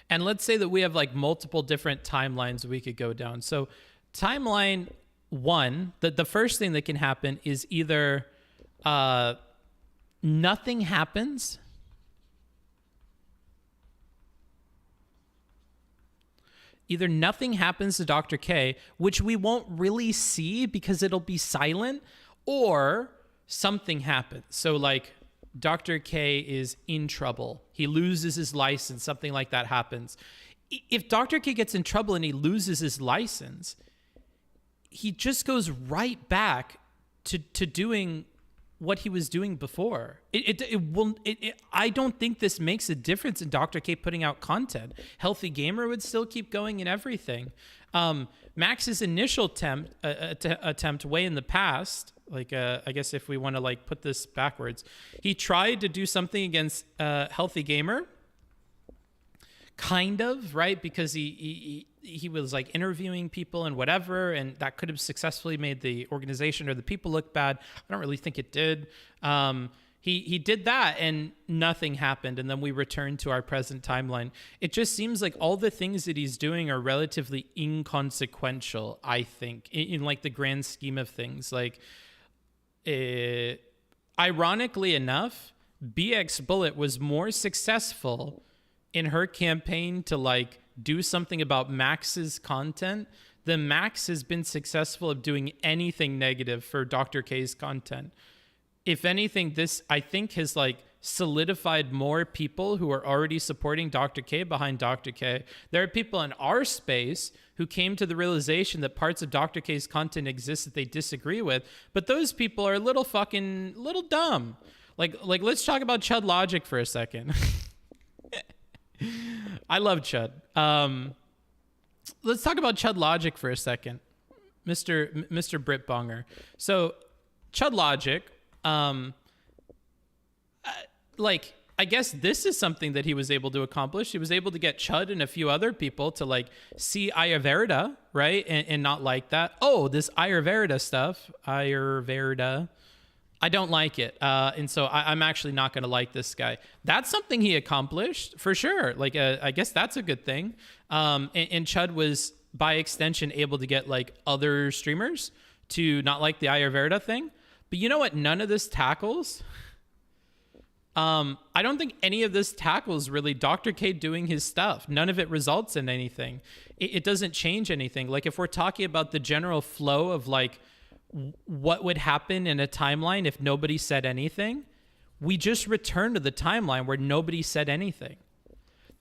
Speaker 1: And let's say that we have like multiple different timelines we could go down. So timeline 1, the first thing that can happen is either nothing happens. Either nothing happens to Dr. K, which we won't really see because it'll be silent, or something happens. So like Dr. K is in trouble. He loses his license. Something like that happens. If Dr. K gets in trouble and he loses his license, he just goes right back to doing what he was doing before. I don't think this makes a difference in Dr. K putting out content. Healthy Gamer would still keep going and everything. Max's initial attempt way in the past, like I guess if we want to like put this backwards, he tried to do something against Healthy Gamer, kind of, right? Because he was like interviewing people and whatever, and that could have successfully made the organization or the people look bad. I don't really think it did. He did that and nothing happened, and then we returned to our present timeline. It just seems like all the things that he's doing are relatively inconsequential, I think, in like the grand scheme of things. Like, ironically enough, BXBullet was more successful in her campaign to like do something about Max's content than Max has been successful of doing anything negative for Dr. K's content. If anything, this I think has like solidified more people who are already supporting Dr. K behind Dr. K. There are people in our space who came to the realization that parts of Dr. K's content exist that they disagree with, but those people are a little dumb. Like let's talk about Chud Logic for a second. I love Chud. Let's talk about Chud Logic for a second, Mr. Brit Bonger. So Chud Logic, I guess this is something that he was able to accomplish. He was able to get Chud and a few other people to like see Ayurveda, right? And not like that. Oh, this Ayurveda stuff. Ayurveda. I don't like it. And so I'm actually not going to like this guy. That's something he accomplished for sure. Like, I guess that's a good thing. And Chud was by extension able to get like other streamers to not like the Ayurveda thing. But you know what? None of this tackles I don't think any of this tackles really Dr. K doing his stuff. None of it results in anything. It doesn't change anything. Like if we're talking about the general flow of like what would happen in a timeline if nobody said anything, we just return to the timeline where nobody said anything.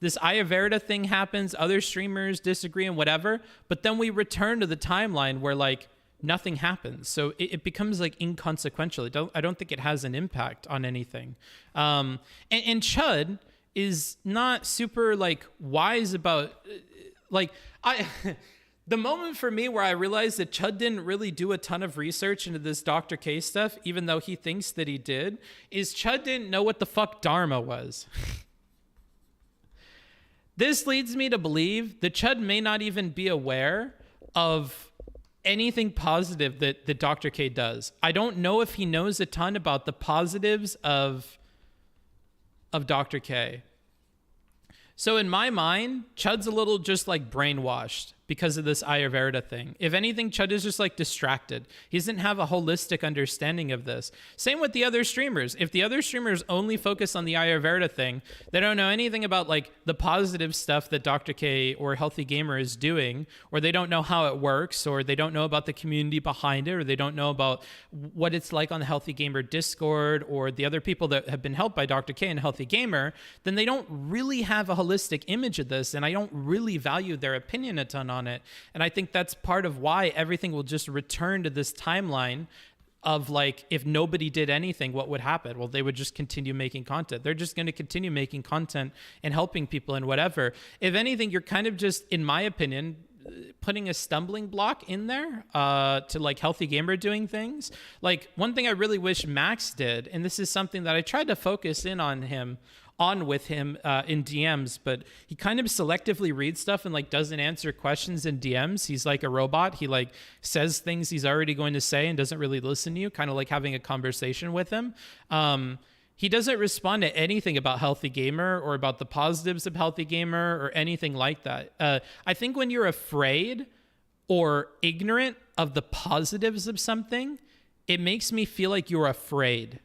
Speaker 1: This Ayurveda thing happens, other streamers disagree and whatever, but then we return to the timeline where like nothing happens. So it becomes like inconsequential. I don't think it has an impact on anything. And Chud is not super like wise about like the moment for me where I realized that Chud didn't really do a ton of research into this Dr. K stuff, even though he thinks that he did, is Chud didn't know what the fuck Dharma was. This leads me to believe that Chud may not even be aware of anything positive that Dr. K does. I don't know if he knows a ton about the positives of Dr. K. So in my mind, Chud's a little just like brainwashed because of this Ayurveda thing. If anything, Chud is just like distracted. He doesn't have a holistic understanding of this. Same with the other streamers. If the other streamers only focus on the Ayurveda thing, they don't know anything about like the positive stuff that Dr. K or Healthy Gamer is doing, or they don't know how it works, or they don't know about the community behind it, or they don't know about what it's like on the Healthy Gamer Discord, or the other people that have been helped by Dr. K and Healthy Gamer, then they don't really have a holistic image of this, and I don't really value their opinion a ton on it. And I think that's part of why everything will just return to this timeline of like, if nobody did anything, what would happen? Well, they would just continue making content. They're just going to continue making content and helping people and whatever. If anything, you're kind of just, in my opinion, putting a stumbling block in there to like Healthy Gamer doing things. Like one thing I really wish Max did, and this is something that I tried to focus in on with him in DMs, but he kind of selectively reads stuff and like doesn't answer questions in DMs. He's like a robot. He like says things he's already going to say and doesn't really listen to you, kind of like having a conversation with him. He doesn't respond to anything about Healthy Gamer or about the positives of Healthy Gamer or anything like that. I think when you're afraid or ignorant of the positives of something, it makes me feel like you're afraid.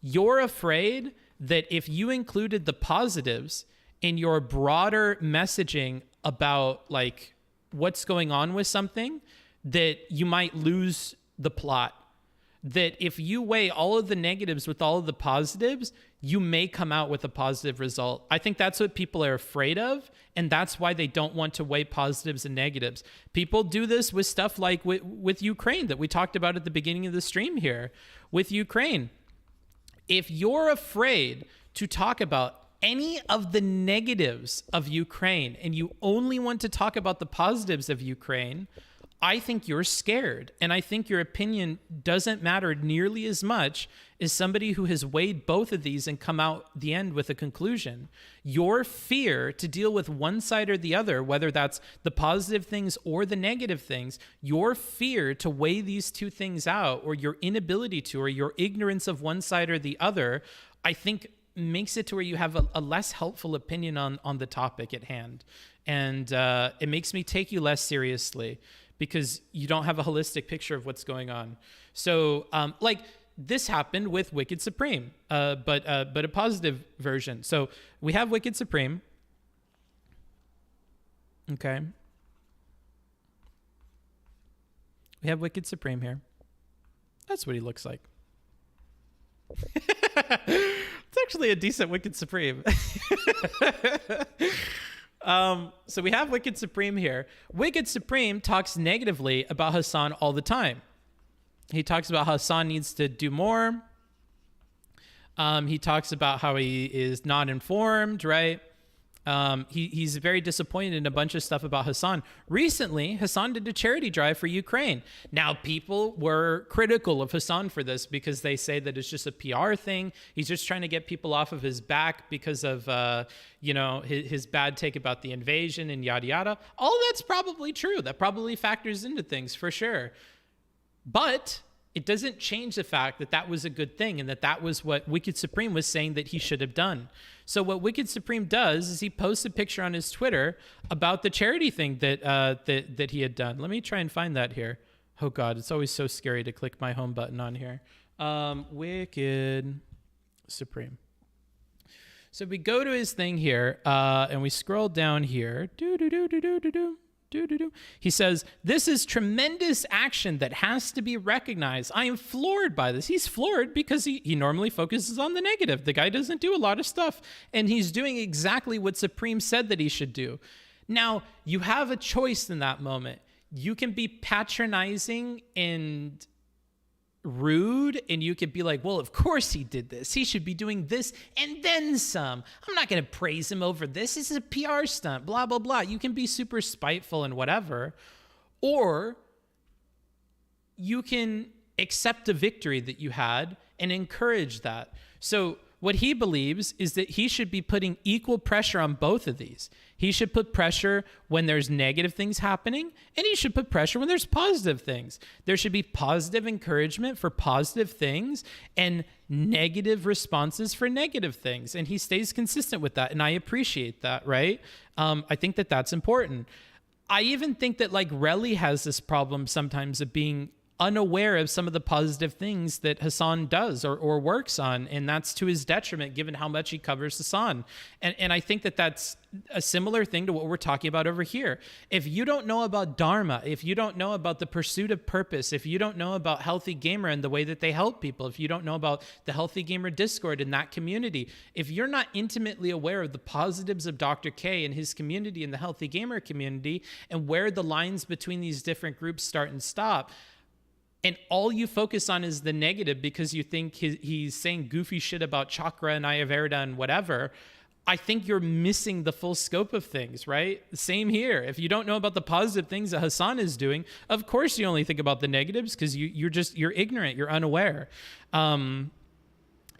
Speaker 1: You're afraid that if you included the positives in your broader messaging about like what's going on with something, that you might lose the plot. That if you weigh all of the negatives with all of the positives, you may come out with a positive result. I think that's what people are afraid of, and that's why they don't want to weigh positives and negatives. People do this with stuff like with Ukraine that we talked about at the beginning of the stream here. With Ukraine, if you're afraid to talk about any of the negatives of Ukraine and you only want to talk about the positives of Ukraine, I think you're scared. And I think your opinion doesn't matter nearly as much as somebody who has weighed both of these and come out the end with a conclusion. Your fear to deal with one side or the other, whether that's the positive things or the negative things, your fear to weigh these two things out, or your inability to, or your ignorance of one side or the other, I think makes it to where you have a less helpful opinion on the topic at hand. And it makes me take you less seriously, because you don't have a holistic picture of what's going on. So, like, this happened with Wicked Supreme, but a positive version. So we have Wicked Supreme. Okay. We have Wicked Supreme here. That's what he looks like. It's actually a decent Wicked Supreme. So we have Wicked Supreme here. Wicked Supreme talks negatively about Hassan all the time. He talks about how Hassan needs to do more. He talks about how he is not informed, right? He's very disappointed in a bunch of stuff about Hassan. Recently, Hassan did a charity drive for Ukraine. Now, people were critical of Hassan for this because they say that it's just a PR thing. He's just trying to get people off of his back because of, his bad take about the invasion and yada, yada. All that's probably true. That probably factors into things for sure. But it doesn't change the fact that that was a good thing and that was what Wicked Supreme was saying that he should have done. So what Wicked Supreme does is he posts a picture on his Twitter about the charity thing that he had done. Let me try and find that here. Oh God, it's always so scary to click my home button on here. Wicked Supreme. So we go to his thing here, and we scroll down here. He says, this is tremendous action that has to be recognized. I am floored by this. He's floored because he normally focuses on the negative. The guy doesn't do a lot of stuff, and he's doing exactly what Supreme said that he should do. Now, you have a choice in that moment. You can be patronizing and rude, and you could be like, well, of course he did this. He should be doing this and then some. I'm not going to praise him over this. This is a PR stunt, blah, blah, blah. You can be super spiteful and whatever. Or you can accept a victory that you had and encourage that. So what he believes is that he should be putting equal pressure on both of these. He should put pressure when there's negative things happening, and he should put pressure when there's positive things. There should be positive encouragement for positive things and negative responses for negative things. And he stays consistent with that, and I appreciate that, right? I think that that's important. I even think that like Relly has this problem sometimes of being unaware of some of the positive things that Hassan does or works on, and that's to his detriment given how much he covers Hassan. And I think that that's a similar thing to what we're talking about over here. If you don't know about Dharma, if you don't know about the pursuit of purpose, if you don't know about Healthy Gamer and the way that they help people, if you don't know about the Healthy Gamer Discord and that community, if you're not intimately aware of the positives of Dr. K and his community and the Healthy Gamer community and where the lines between these different groups start and stop, and all you focus on is the negative because you think he's saying goofy shit about chakra and Ayurveda and whatever, I think you're missing the full scope of things, right? Same here. If you don't know about the positive things that Hassan is doing, of course you only think about the negatives because you're ignorant, you're unaware. And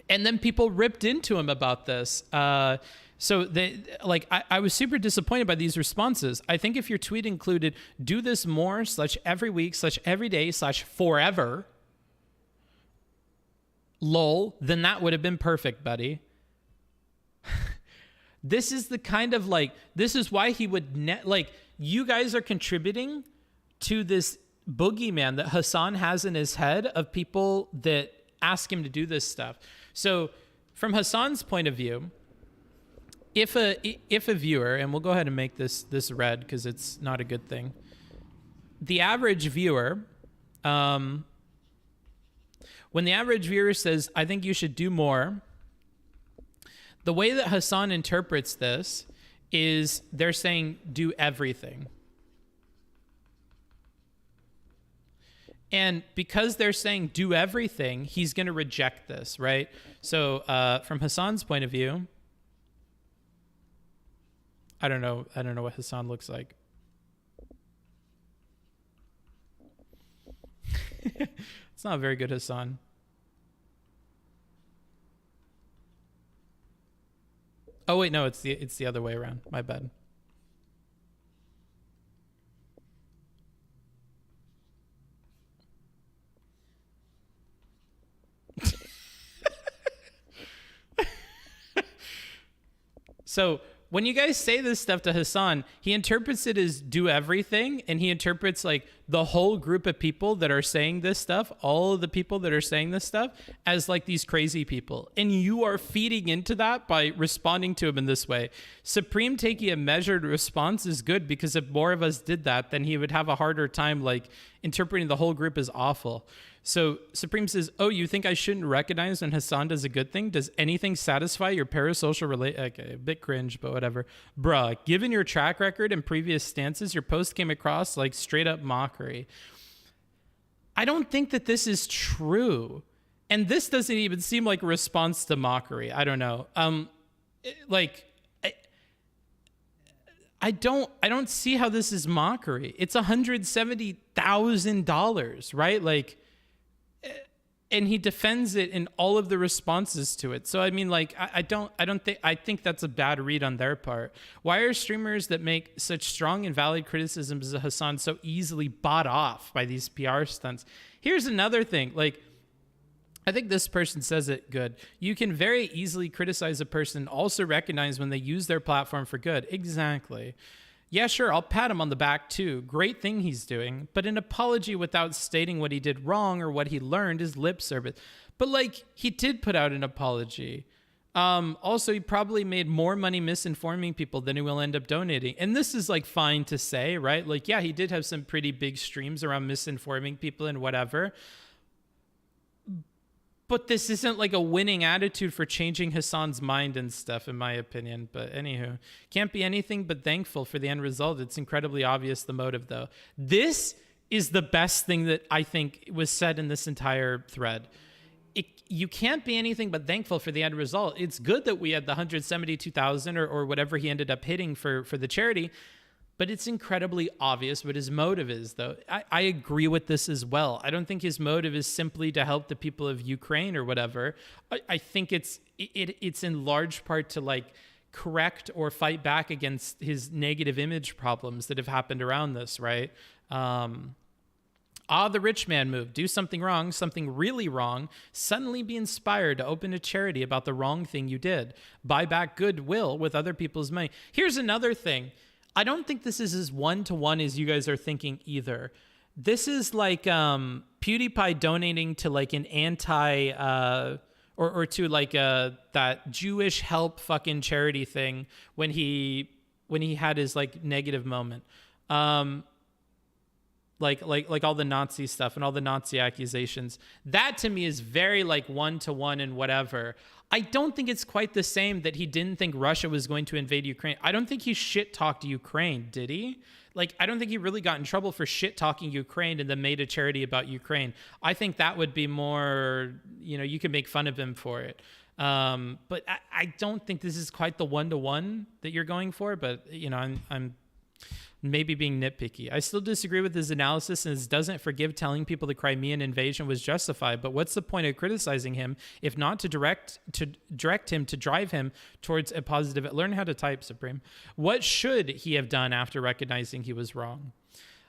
Speaker 1: then people ripped into him about this. So I was super disappointed by these responses. I think if your tweet included do this more / every week / every day / forever, lol, then that would have been perfect, buddy. This is the kind of this is why he would you guys are contributing to this boogeyman that Hassan has in his head of people that ask him to do this stuff. So from Hassan's point of view, if a viewer, and we'll go ahead and make this red because it's not a good thing. The average viewer, when the average viewer says, I think you should do more, the way that Hassan interprets this is they're saying do everything. And because they're saying do everything, he's going to reject this, right? So from Hassan's point of view, I don't know what Hassan looks like. It's not very good, Hassan. Oh wait, no, it's the other way around. My bad. So when you guys say this stuff to Hassan, he interprets it as do everything, and he interprets the whole group of people that are saying this stuff, all of the people that are saying this stuff, as these crazy people. And you are feeding into that by responding to him in this way. Supreme taking a measured response is good because if more of us did that, then he would have a harder time interpreting the whole group as awful. So Supreme says, oh, you think I shouldn't recognize when Hassan does a good thing? Does anything satisfy your parasocial Okay, a bit cringe, but whatever. Bruh, given your track record and previous stances, your post came across like straight up mockery. I don't think that this is true. And this doesn't even seem like a response to mockery. I don't know. I don't see how this is mockery. It's $170,000, right? And he defends it in all of the responses to it. So I mean, I think that's a bad read on their part. Why are streamers that make such strong and valid criticisms of Hassan so easily bought off by these PR stunts? Here's another thing. I think this person says it good. You can very easily criticize a person, also recognize when they use their platform for good. Exactly. Yeah, sure, I'll pat him on the back too. Great thing he's doing. But an apology without stating what he did wrong or what he learned is lip service. But he did put out an apology. Also, he probably made more money misinforming people than he will end up donating. And this is like fine to say, right? Like, yeah, he did have some pretty big streams around misinforming people and whatever. But this isn't like a winning attitude for changing Hassan's mind and stuff, in my opinion. But anywho, can't be anything but thankful for the end result. It's incredibly obvious the motive, though. This is the best thing that I think was said in this entire thread. You can't be anything but thankful for the end result. It's good that we had the 172,000 or whatever he ended up hitting for the charity, but it's incredibly obvious what his motive is, though. I agree with this as well. I don't think his motive is simply to help the people of Ukraine or whatever. I think it's in large part to like correct or fight back against his negative image problems that have happened around this, right? The rich man move. Do something wrong, something really wrong. Suddenly be inspired to open a charity about the wrong thing you did. Buy back goodwill with other people's money. Here's another thing. I don't think this is as one-to-one as you guys are thinking either. This is like PewDiePie donating to like an anti... or to like that Jewish help fucking charity thing when he had his like negative moment. Like all the Nazi stuff and all the Nazi accusations. That to me is very like one-to-one and whatever. I don't think it's quite the same that he didn't think Russia was going to invade Ukraine. I don't think he shit-talked Ukraine, did he? Like, I don't think he really got in trouble for shit-talking Ukraine and then made a charity about Ukraine. I think that would be more, you can make fun of him for it. But I don't think this is quite the one-to-one that you're going for, but, I'm maybe being nitpicky. I still disagree with his analysis and doesn't forgive telling people the Crimean invasion was justified. But what's the point of criticizing him if not to direct him to drive him towards a positive? Learn how to type, Supreme. What should he have done after recognizing he was wrong?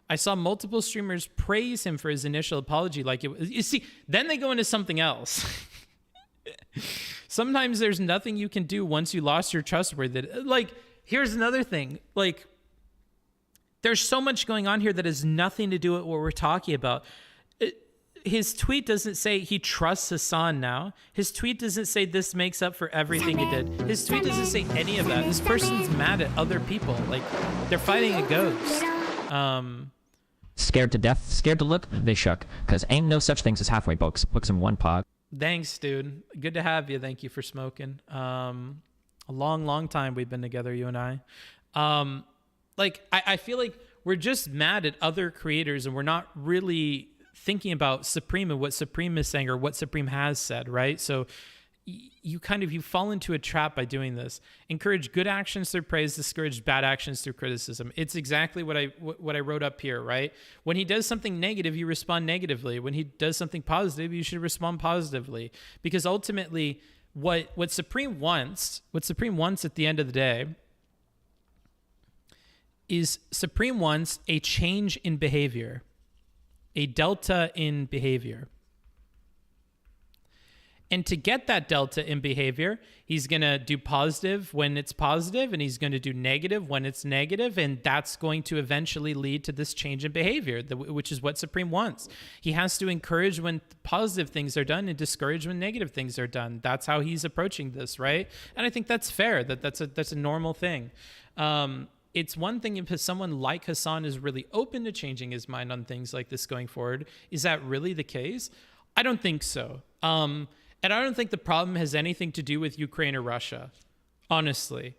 Speaker 1: I saw multiple streamers praise him for his initial apology. Like it was, you see, then they go into something else. Sometimes there's nothing you can do once you lost your trustworthiness. Like, here's another thing. Like, there's so much going on here that has nothing to do with what we're talking about. His tweet doesn't say he trusts Hassan now. His tweet doesn't say this makes up for everything he did. His tweet doesn't say any of that. This person's mad at other people. Like, they're fighting a ghost.
Speaker 2: Scared to death, scared to look, they shook. Because ain't no such things as halfway books. Books in one pod.
Speaker 1: Thanks, dude. Good to have you. Thank you for smoking. A long time we've been together, you and I. I feel like we're just mad at other creators and we're not really thinking about Supreme and what Supreme is saying or what Supreme has said, right? So you fall into a trap by doing this. Encourage good actions through praise, discourage bad actions through criticism. It's exactly what I wrote up here, right? When he does something negative, you respond negatively. When he does something positive, you should respond positively. Because ultimately, what Supreme wants at the end of the day is Supreme wants a change in behavior, a delta in behavior. And to get that delta in behavior, he's going to do positive when it's positive, and he's going to do negative when it's negative, and that's going to eventually lead to this change in behavior, which is what Supreme wants. He has to encourage when positive things are done and discourage when negative things are done. That's how he's approaching this, right? And I think that's fair. That's a normal thing. It's one thing if someone like Hassan is really open to changing his mind on things like this going forward. Is that really the case? I don't think so. And I don't think the problem has anything to do with Ukraine or Russia, honestly.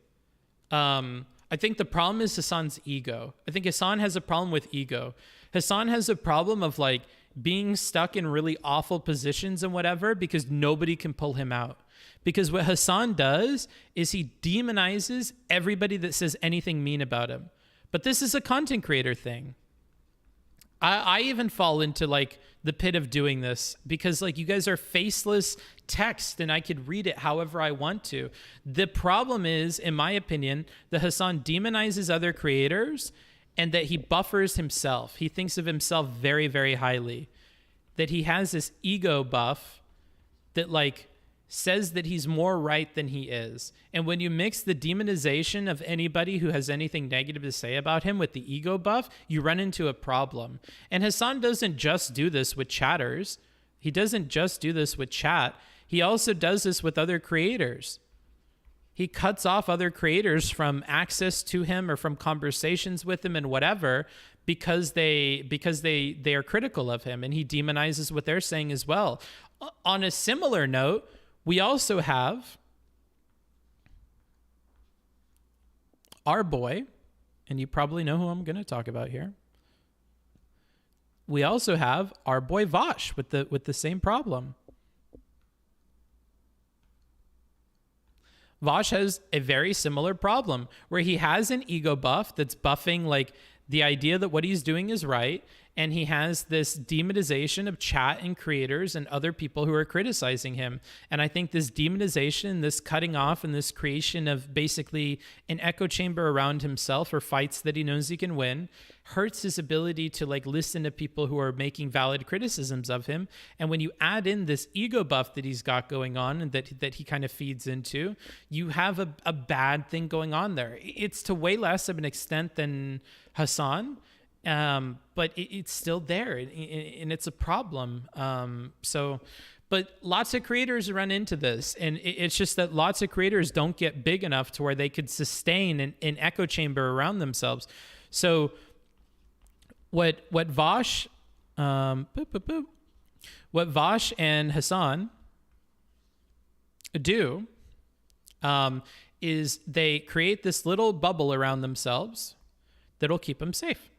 Speaker 1: I think the problem is Hassan's ego. I think Hassan has a problem with ego. Hassan has a problem of like being stuck in really awful positions and whatever because nobody can pull him out. Because what Hassan does is he demonizes everybody that says anything mean about him. But this is a content creator thing. I even fall into like the pit of doing this because like you guys are faceless text and I could read it however I want to. The problem is, in my opinion, that Hassan demonizes other creators and that he buffers himself. He thinks of himself very, very highly. That he has this ego buff that like says that he's more right than he is. And when you mix the demonization of anybody who has anything negative to say about him with the ego buff, you run into a problem. And Hassan doesn't just do this with chatters. He doesn't just do this with chat. He also does this with other creators. he cuts off other creators from access to him or from conversations with him and whatever, because they are critical of him, and he demonizes what they're saying as well. On a similar note, we also have our boy, and you probably know who I'm going to talk about here. We also have our boy Vosh with the same problem. Vosh has a very similar problem where he has an ego buff that's buffing like the idea that what he's doing is right, and he has this demonization of chat and creators and other people who are criticizing him. And I think this demonization, this cutting off, and this creation of basically an echo chamber around himself or fights that he knows he can win hurts his ability to like listen to people who are making valid criticisms of him. And when you add in this ego buff that he's got going on and that he kind of feeds into, you have a bad thing going on there. It's to way less of an extent than Hassan, but it's still there, and it's a problem. But lots of creators run into this, and it's just that lots of creators don't get big enough to where they could sustain an echo chamber around themselves. So what Vosh and Hassan do is they create this little bubble around themselves that'll keep them safe.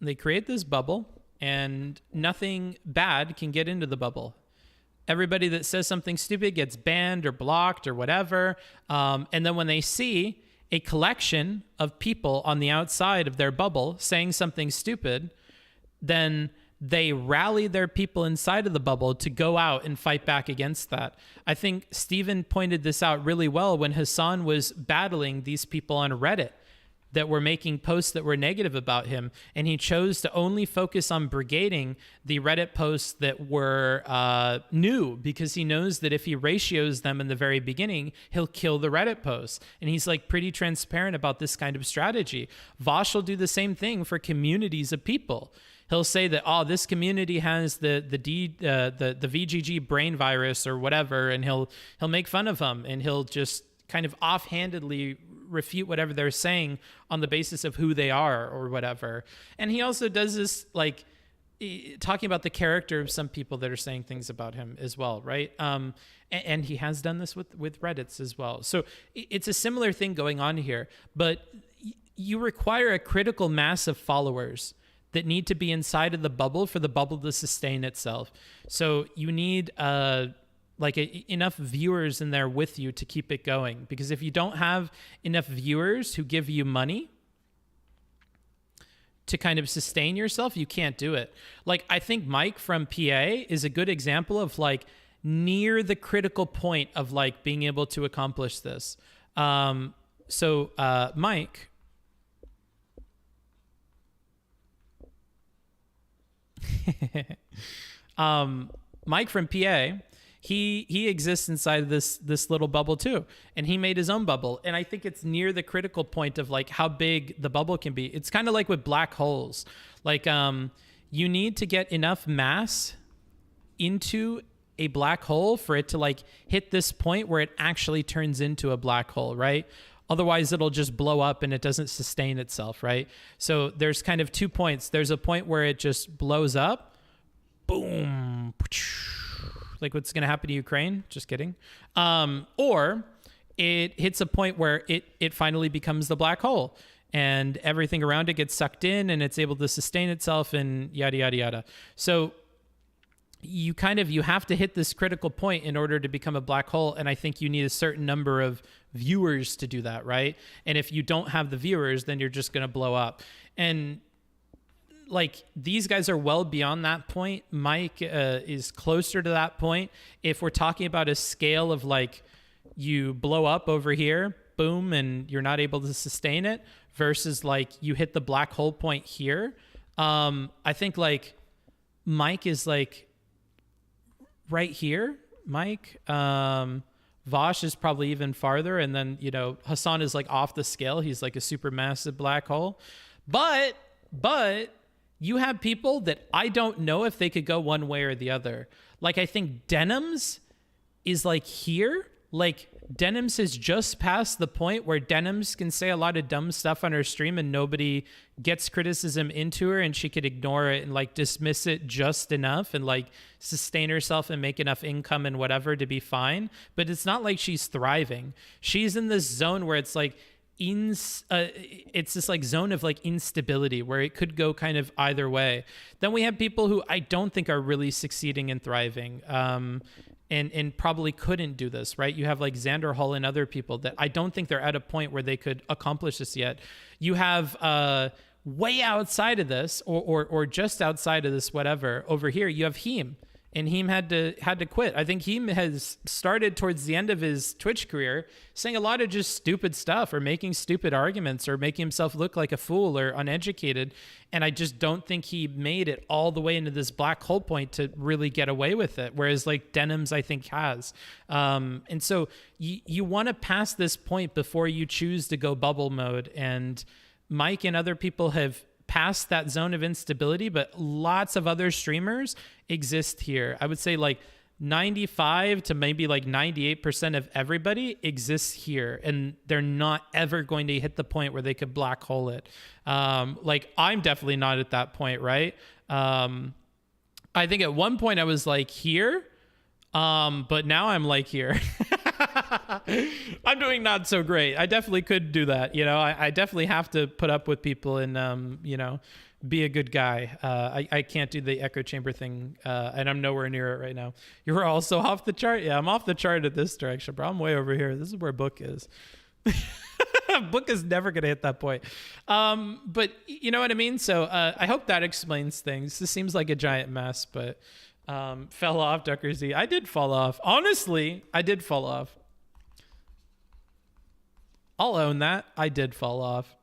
Speaker 1: They create this bubble, and nothing bad can get into the bubble. Everybody that says something stupid gets banned or blocked or whatever. And then when they see a collection of people on the outside of their bubble saying something stupid, then they rally their people inside of the bubble to go out and fight back against that. I think Steven pointed this out really well when Hassan was battling these people on Reddit that were making posts that were negative about him, and he chose to only focus on brigading the Reddit posts that were new, because he knows that if he ratios them in the very beginning, he'll kill the Reddit posts. And he's like pretty transparent about this kind of strategy. Vosh will do the same thing for communities of people. He'll say that, oh, this community has the VGG brain virus or whatever, and he'll make fun of them, and he'll just kind of offhandedly refute whatever they're saying on the basis of who they are or whatever. And he also does this, like, talking about the character of some people that are saying things about him as well, right? And he has done this with Reddits as well. So it's a similar thing going on here, but you require a critical mass of followers that need to be inside of the bubble for the bubble to sustain itself. So you need enough viewers in there with you to keep it going. Because if you don't have enough viewers who give you money to kind of sustain yourself, you can't do it. Like, I think Mike from PA is a good example of like near the critical point of like being able to accomplish this. Mike, Mike from PA, he exists inside of this little bubble too, and he made his own bubble. And I think it's near the critical point of like how big the bubble can be. It's kind of like with black holes. Like, you need to get enough mass into a black hole for it to like hit this point where it actually turns into a black hole, right? Otherwise, it'll just blow up and it doesn't sustain itself, right? So there's kind of 2 points. There's a point where it just blows up, boom, like what's going to happen to Ukraine. Just kidding. Or it hits a point where it finally becomes the black hole and everything around it gets sucked in and it's able to sustain itself and yada, yada, yada. So you have to hit this critical point in order to become a black hole. And I think you need a certain number of viewers to do that, right? And if you don't have the viewers, then you're just going to blow up. And like, these guys are well beyond that point. Mike is closer to that point. If we're talking about a scale of like, you blow up over here, boom, and you're not able to sustain it, versus like you hit the black hole point here. I think like Mike is like right here. Mike, Vosh is probably even farther. And then, Hassan is like off the scale. He's like a super massive black hole. But you have people that I don't know if they could go one way or the other. Like, I think Denims is like here, like Denims has just passed the point where Denims can say a lot of dumb stuff on her stream and nobody gets criticism into her, and she could ignore it and like dismiss it just enough and like sustain herself and make enough income and whatever to be fine. But it's not like she's thriving. She's in this zone where it's like it's this like zone of like instability where it could go kind of either way. Then we have people who I don't think are really succeeding and thriving. And probably couldn't do this, right? You have like Xander Hall and other people that I don't think they're at a point where they could accomplish this yet. You have way outside of this or just outside of this, whatever, over here, you have Heem. And Heem had to quit. I think Heem has started towards the end of his Twitch career saying a lot of just stupid stuff or making stupid arguments or making himself look like a fool or uneducated. And I just don't think he made it all the way into this black hole point to really get away with it. Whereas like Denims, I think, has. And so you want to pass this point before you choose to go bubble mode. And Mike and other people have past that zone of instability, but lots of other streamers exist here. I would say like 95 to maybe like 98% of everybody exists here, and they're not ever going to hit the point where they could black hole it. Like I'm definitely not at that point, right? I think at one point I was like here, but now I'm like here. I'm doing not so great. I definitely could do that. You know, I definitely have to put up with people and, you know, be a good guy. I can't do the echo chamber thing, and I'm nowhere near it right now. You were also off the chart? Yeah, I'm off the chart at this direction, bro. I'm way over here. This is where Book is. Book is never going to hit that point. But you know what I mean? So I hope that explains things. This seems like a giant mess, but fell off, Ducker Z. I did fall off. Honestly, I did fall off. I'll own that. I did fall off.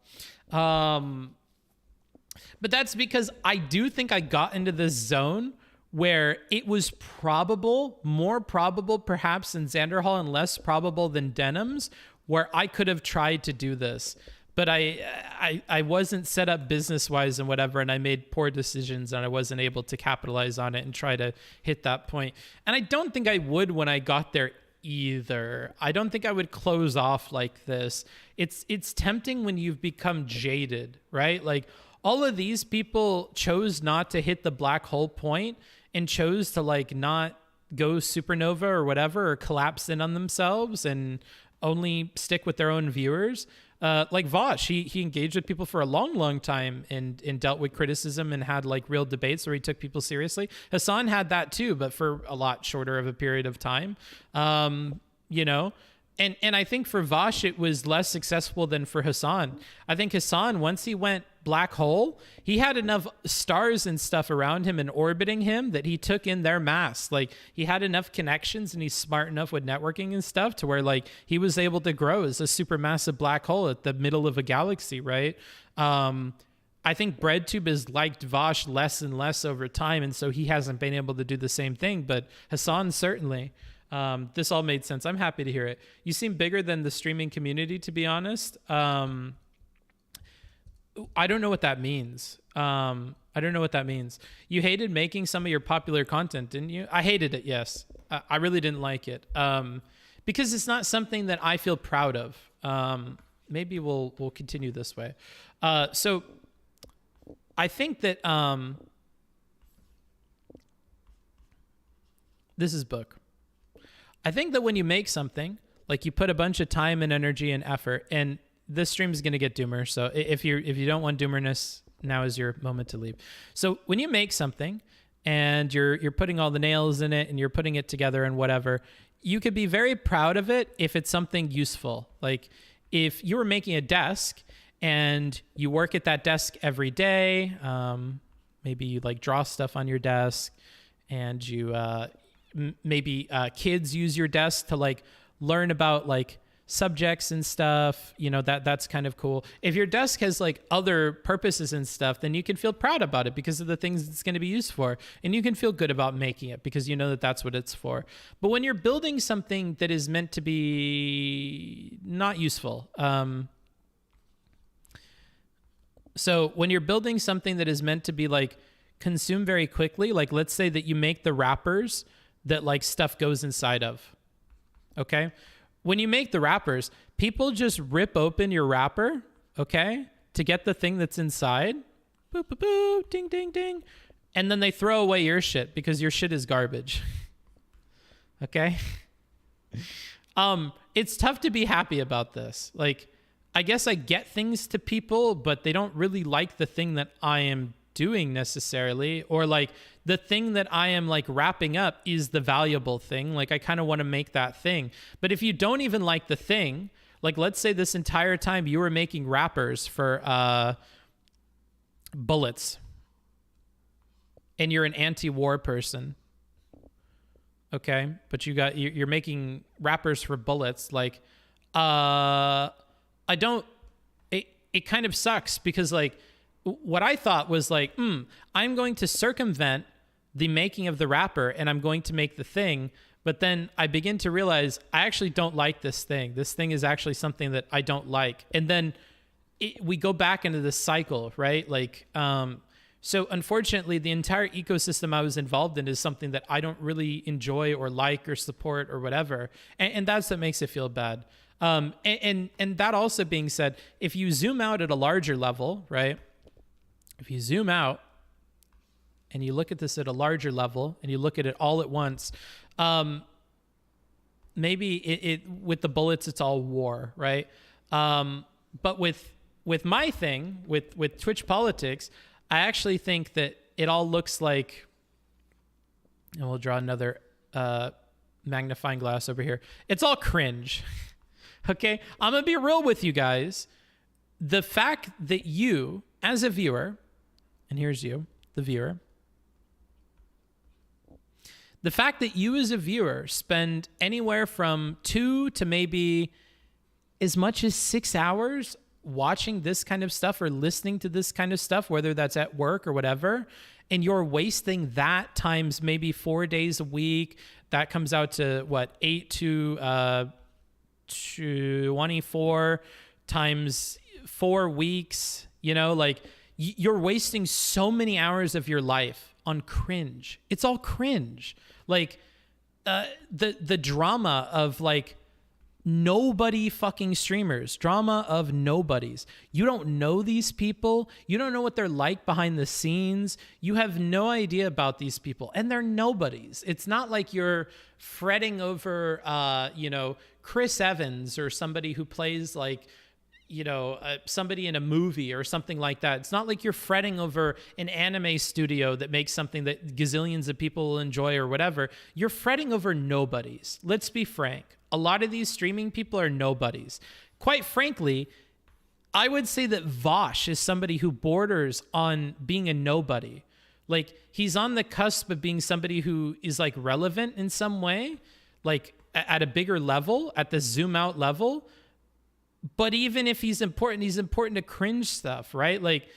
Speaker 1: But that's because I do think I got into this zone where it was probable, more probable perhaps than Xander Hall and less probable than Denims, where I could have tried to do this. But I wasn't set up business-wise and whatever, and I made poor decisions, and I wasn't able to capitalize on it and try to hit that point. And I don't think I would when I got there either. I don't think I would close off like this. It's tempting when you've become jaded, right? Like all of these people chose not to hit the black hole point and chose to like not go supernova or whatever, or collapse in on themselves and only stick with their own viewers. Like Vosh, he engaged with people for a long time and dealt with criticism and had like real debates where he took people seriously. Hassan had that too, but for a lot shorter of a period of time. You know, and I think for Vosh, it was less successful than for Hassan. I think Hassan, once he went black hole, he had enough stars and stuff around him and orbiting him that he took in their mass. Like he had enough connections and he's smart enough with networking and stuff to where like he was able to grow as a supermassive black hole at the middle of a galaxy, right? I think BreadTube has liked Vosh less and less over time, and so he hasn't been able to do the same thing, but Hassan certainly. This all made sense. I'm happy to hear it. You seem bigger than the streaming community, to be honest. I don't know what that means. I don't know what that means. You hated making some of your popular content, didn't you? I hated it, yes. I really didn't like it. Because it's not something that I feel proud of. Maybe we'll continue this way. So I think that this is Book. I think that when you make something, like you put a bunch of time and energy and effort, and this stream is going to get doomer. So if you don't want doomerness, now is your moment to leave. So when you make something and you're putting all the nails in it and you're putting it together and whatever, you could be very proud of it if it's something useful. Like if you were making a desk and you work at that desk every day, maybe you like draw stuff on your desk, and you maybe kids use your desk to like learn about like subjects and stuff, you know, that's kind of cool. If your desk has like other purposes and stuff, then you can feel proud about it because of the things it's going to be used for, and you can feel good about making it because you know that that's what it's for. But when you're building something that is meant to be not useful, so when you're building something that is meant to be like consumed very quickly, like let's say that you make the wrappers that like stuff goes inside of, okay? when you make the wrappers, people just rip open your wrapper, okay, to get the thing that's inside. Boop, boop, boop, ding, ding, ding. And then they throw away your shit because your shit is garbage. Okay? It's tough to be happy about this. Like, I guess I get things to people, but they don't really like the thing that I am doing necessarily, or like the thing that I am like wrapping up is the valuable thing. Like, I kind of want to make that thing. But if you don't even like the thing, like, let's say this entire time you were making wrappers for bullets and you're an anti-war person, okay, but you're making wrappers for bullets, like, it kind of sucks because, like, what I thought was like, I'm going to circumvent the making of the wrapper and I'm going to make the thing. But then I begin to realize I actually don't like this thing. This thing is actually something that I don't like. And then we go back into this cycle, right? Like, so unfortunately, the entire ecosystem I was involved in is something that I don't really enjoy or like or support or whatever. And that's what makes it feel bad. And that also being said, if you zoom out at a larger level, right? If you zoom out and you look at this at a larger level and you look at it all at once, maybe it with the bullets, it's all war, right? But with my thing, with Twitch politics, I actually think that it all looks like, and we'll draw another magnifying glass over here. It's all cringe. Okay? I'm going to be real with you guys. The fact that you, as a viewer, and here's you, the viewer, the fact that you as a viewer spend anywhere from 2 to maybe as much as 6 hours watching this kind of stuff or listening to this kind of stuff, whether that's at work or whatever, and you're wasting that times maybe 4 days a week, that comes out to what, 8 to 24 times 4 weeks, you know, like you're wasting so many hours of your life on cringe. It's all cringe. Like the drama of like nobody fucking streamers, drama of nobodies. You don't know these people. You don't know what they're like behind the scenes. You have no idea about these people, and they're nobodies. It's not like you're fretting over, Chris Evans or somebody who plays like, somebody in a movie or something like that. It's not like you're fretting over an anime studio that makes something that gazillions of people will enjoy or whatever. You're fretting over nobodies. Let's be frank. A lot of these streaming people are nobodies. Quite frankly, I would say that Vosh is somebody who borders on being a nobody. Like, he's on the cusp of being somebody who is like relevant in some way, like at a bigger level, at the zoom out level. But even if he's important to cringe stuff, right? Like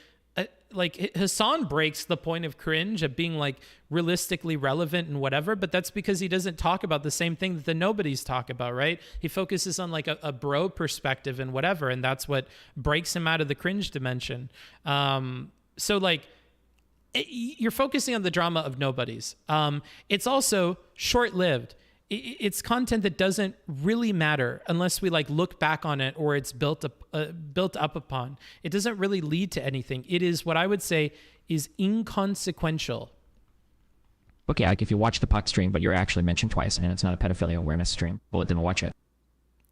Speaker 1: Hassan breaks the point of cringe of being like realistically relevant and whatever, but that's because he doesn't talk about the same thing that the nobodies talk about, right? He focuses on like a bro perspective and whatever, and that's what breaks him out of the cringe dimension. So like, you're focusing on the drama of nobodies. It's also short-lived. It's content that doesn't really matter unless we like look back on it or it's built up upon. It doesn't really lead to anything. It is what I would say is inconsequential.
Speaker 2: Okay, like if you watch the Puck stream, but you're actually mentioned twice, and it's not a pedophilia awareness stream, Bullet didn't watch it.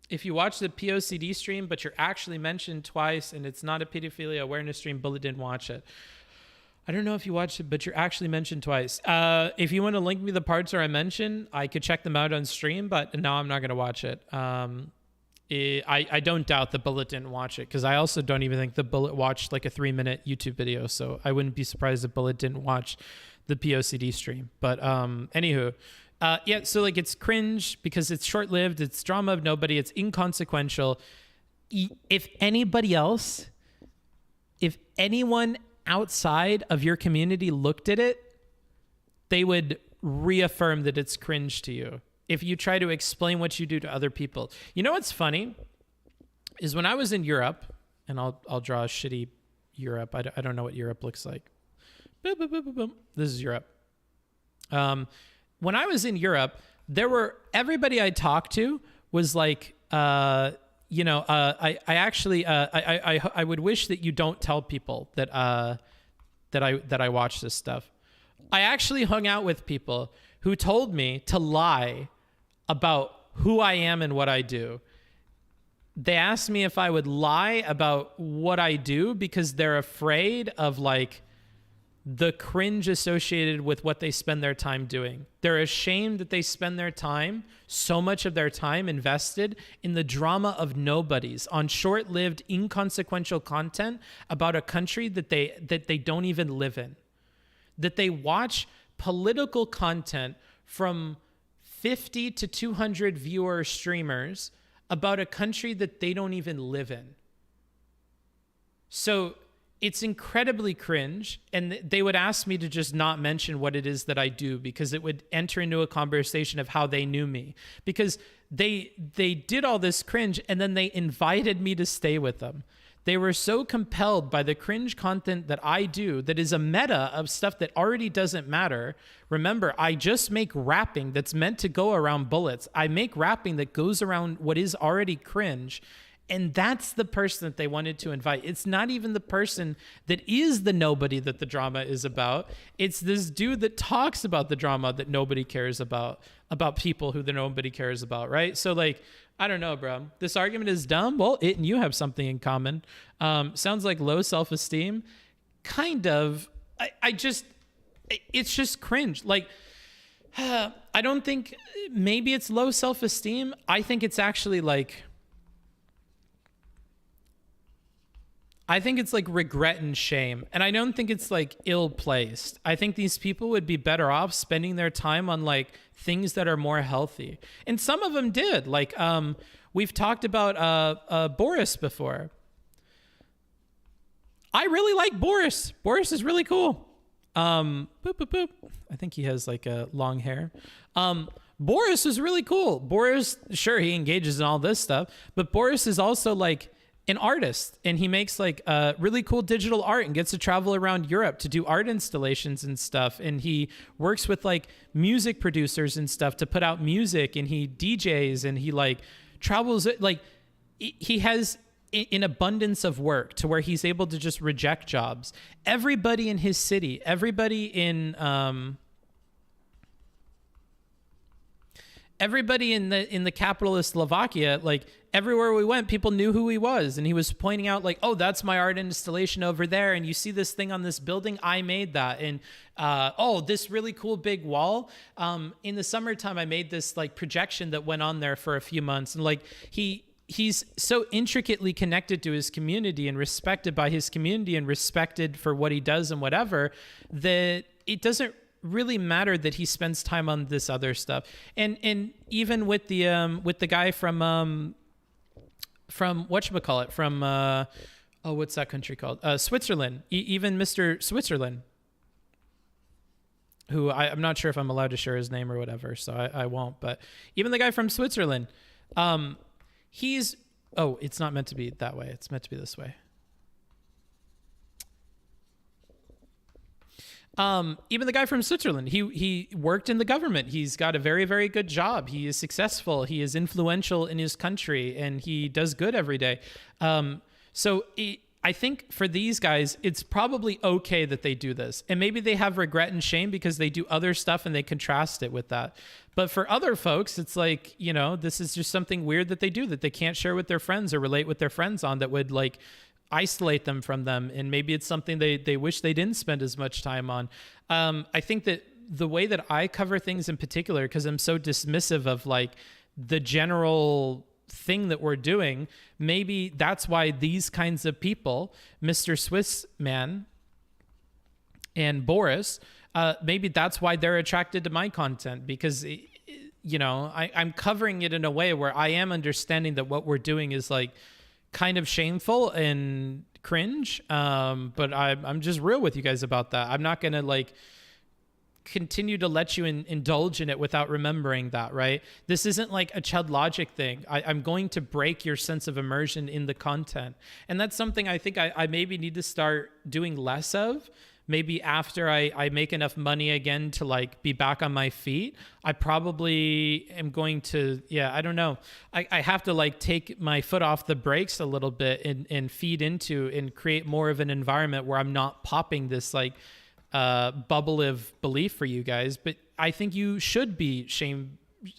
Speaker 1: If you watch the POCD stream, but you're actually mentioned twice, and it's not a pedophilia awareness stream, Bullet didn't watch it. I don't know if you watched it, but you're actually mentioned twice. If you want to link me the parts where I mentioned, I could check them out on stream, but no, I'm not going to watch it. I don't doubt that Bullet didn't watch it, because I also don't even think the Bullet watched like a 3-minute YouTube video, so I wouldn't be surprised if Bullet didn't watch the POCD stream. But anywho, so like it's cringe because it's short-lived, it's drama of nobody, it's inconsequential. If anyone outside of your community looked at it, they would reaffirm that it's cringe to you if you try to explain what you do to other people. You know what's funny is when I was in Europe, and I'll draw a shitty Europe. I don't know what Europe looks like. Boom, boom, boom, boom, boom. This is Europe. When I was in Europe, everybody I talked to was like I actually, I would wish that you don't tell people that I watch this stuff. I actually hung out with people who told me to lie about who I am and what I do. They asked me if I would lie about what I do because they're afraid of like the cringe associated with what they spend their time doing. They're ashamed that they spend their time, so much of their time invested in the drama of nobodies, on short-lived, inconsequential content about a country that they don't even live in. That they watch political content from 50 to 200 viewer streamers about a country that they don't even live in. So it's incredibly cringe, and they would ask me to just not mention what it is that I do because it would enter into a conversation of how they knew me, because they did all this cringe and then they invited me to stay with them. They were so compelled by the cringe content that I do that is a meta of stuff that already doesn't matter. Remember, I just make rapping that's meant to go around bullets. I make rapping that goes around what is already cringe. And that's the person that they wanted to invite. It's not even the person that is the nobody that the drama is about. It's this dude that talks about the drama that nobody cares about people who the nobody cares about, right? So like, I don't know, bro. This argument is dumb. Well, it and you have something in common. Sounds like low self-esteem. Kind of. It's just cringe. Like, I don't think, maybe it's low self-esteem. I think it's actually like, I think it's like regret and shame. And I don't think it's like ill-placed. I think these people would be better off spending their time on like things that are more healthy. And some of them did. Like, we've talked about Boris before. I really like Boris. Boris is really cool. Boop, boop, boop. I think he has like a long hair. Boris is really cool. Boris, sure, he engages in all this stuff, but Boris is also like an artist, and he makes like really cool digital art and gets to travel around Europe to do art installations and stuff. And he works with like music producers and stuff to put out music, and he DJs, and he like travels. Like he has an abundance of work to where he's able to just reject jobs. Everybody in his city, everybody in the capital of Slovakia, like everywhere we went, people knew who he was. And he was pointing out like, oh, that's my art installation over there. And you see this thing on this building, I made that. And oh, this really cool big wall. In the summertime, I made this like projection that went on there for a few months. And like he's so intricately connected to his community and respected by his community and respected for what he does and whatever, that it doesn't really matter that he spends time on this other stuff. And even with the guy from whatchamacallit, from what's that country called? Switzerland. Even Mr. Switzerland, who I'm not sure if I'm allowed to share his name or whatever, so I won't. But even the guy from Switzerland, it's not meant to be that way. It's meant to be this way. Even the guy from Switzerland, he worked in the government. He's got a very, very good job. He is successful. He is influential in his country, and he does good every day. I think for these guys, it's probably okay that they do this. And maybe they have regret and shame because they do other stuff and they contrast it with that. But for other folks, it's like, this is just something weird that they do that they can't share with their friends or relate with their friends on, that would like isolate them from them. And maybe it's something they wish they didn't spend as much time on. I think that the way that I cover things in particular, because I'm so dismissive of like the general thing that we're doing, maybe that's why these kinds of people, Mr. Swiss Man and Boris, maybe that's why they're attracted to my content, because I'm covering it in a way where I am understanding that what we're doing is like kind of shameful and cringe, but I'm just real with you guys about that. I'm not gonna like continue to let you indulge in it without remembering that, right? This isn't like a Chud Logic thing. I'm going to break your sense of immersion in the content, and that's something I think I maybe need to start doing less of, maybe after I make enough money again to like be back on my feet, I probably am going to, I don't know. I have to like take my foot off the brakes a little bit and feed into and create more of an environment where I'm not popping this like bubble of belief for you guys. But I think you should be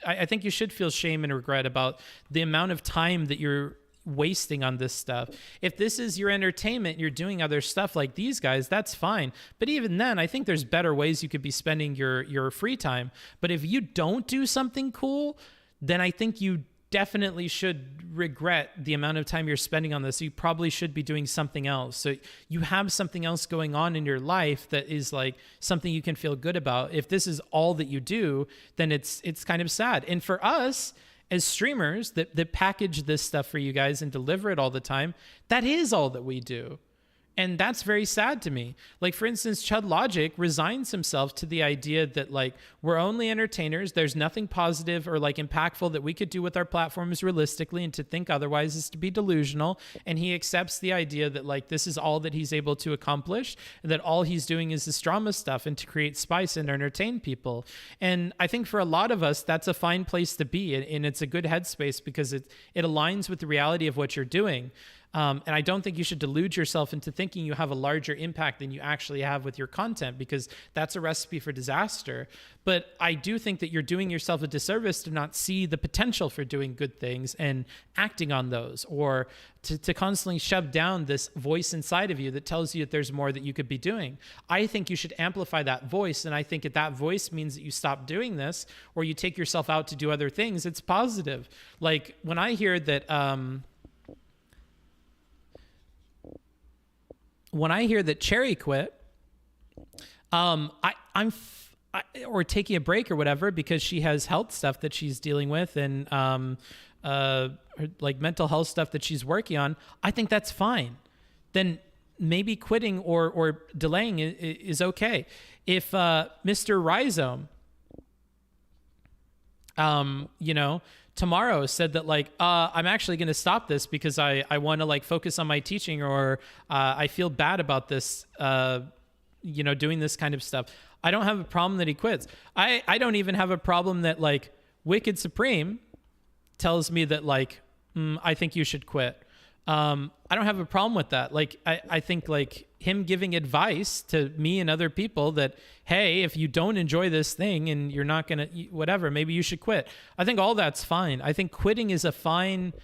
Speaker 1: I think you should feel shame and regret about the amount of time that you're wasting on this stuff. If this is your entertainment, you're doing other stuff like these guys, that's fine. But even then, I think there's better ways you could be spending your free time. But if you don't do something cool, then I think you definitely should regret the amount of time you're spending on this. You probably should be doing something else. So you have something else going on in your life that is like something you can feel good about. If this is all that you do, then it's kind of sad. And for us as streamers that package this stuff for you guys and deliver it all the time, that is all that we do. And that's very sad to me. Like, for instance, Chud Logic resigns himself to the idea that, like, we're only entertainers. There's nothing positive or, like, impactful that we could do with our platforms realistically, and to think otherwise is to be delusional. And he accepts the idea that, like, this is all that he's able to accomplish, and that all he's doing is this drama stuff and to create spice and entertain people. And I think for a lot of us, that's a fine place to be, and it's a good headspace because it aligns with the reality of what you're doing. And I don't think you should delude yourself into thinking you have a larger impact than you actually have with your content, because that's a recipe for disaster. But I do think that you're doing yourself a disservice to not see the potential for doing good things and acting on those, or to constantly shove down this voice inside of you that tells you that there's more that you could be doing. I think you should amplify that voice. And I think if that voice means that you stop doing this or you take yourself out to do other things, it's positive. Like when I hear that, Cherry quit, or taking a break or whatever because she has health stuff that she's dealing with and like mental health stuff that she's working on, I think that's fine. Then maybe quitting or delaying is okay. If Mr. Rhizome, tomorrow said that like, I'm actually going to stop this because I want to like focus on my teaching, or I feel bad about this, doing this kind of stuff. I don't have a problem that he quits. I don't even have a problem that like Wicked Supreme tells me that like, I think you should quit. I don't have a problem with that. Like, I think like him giving advice to me and other people that, hey, if you don't enjoy this thing and you're not going to, whatever, maybe you should quit. I think all that's fine. I think quitting is a fine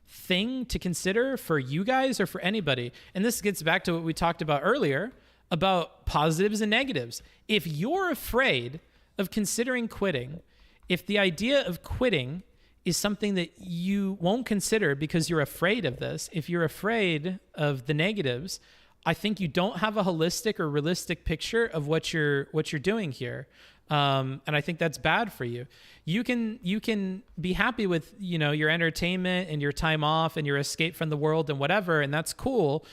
Speaker 1: thing to consider for you guys or for anybody. And this gets back to what we talked about earlier about positives and negatives. If you're afraid of considering quitting, if the idea of quitting is something that you won't consider because you're afraid of this, if you're afraid of the negatives, I think you don't have a holistic or realistic picture of what you're doing here. And I think that's bad for you. You can be happy with, your entertainment and your time off and your escape from the world and whatever, and that's cool.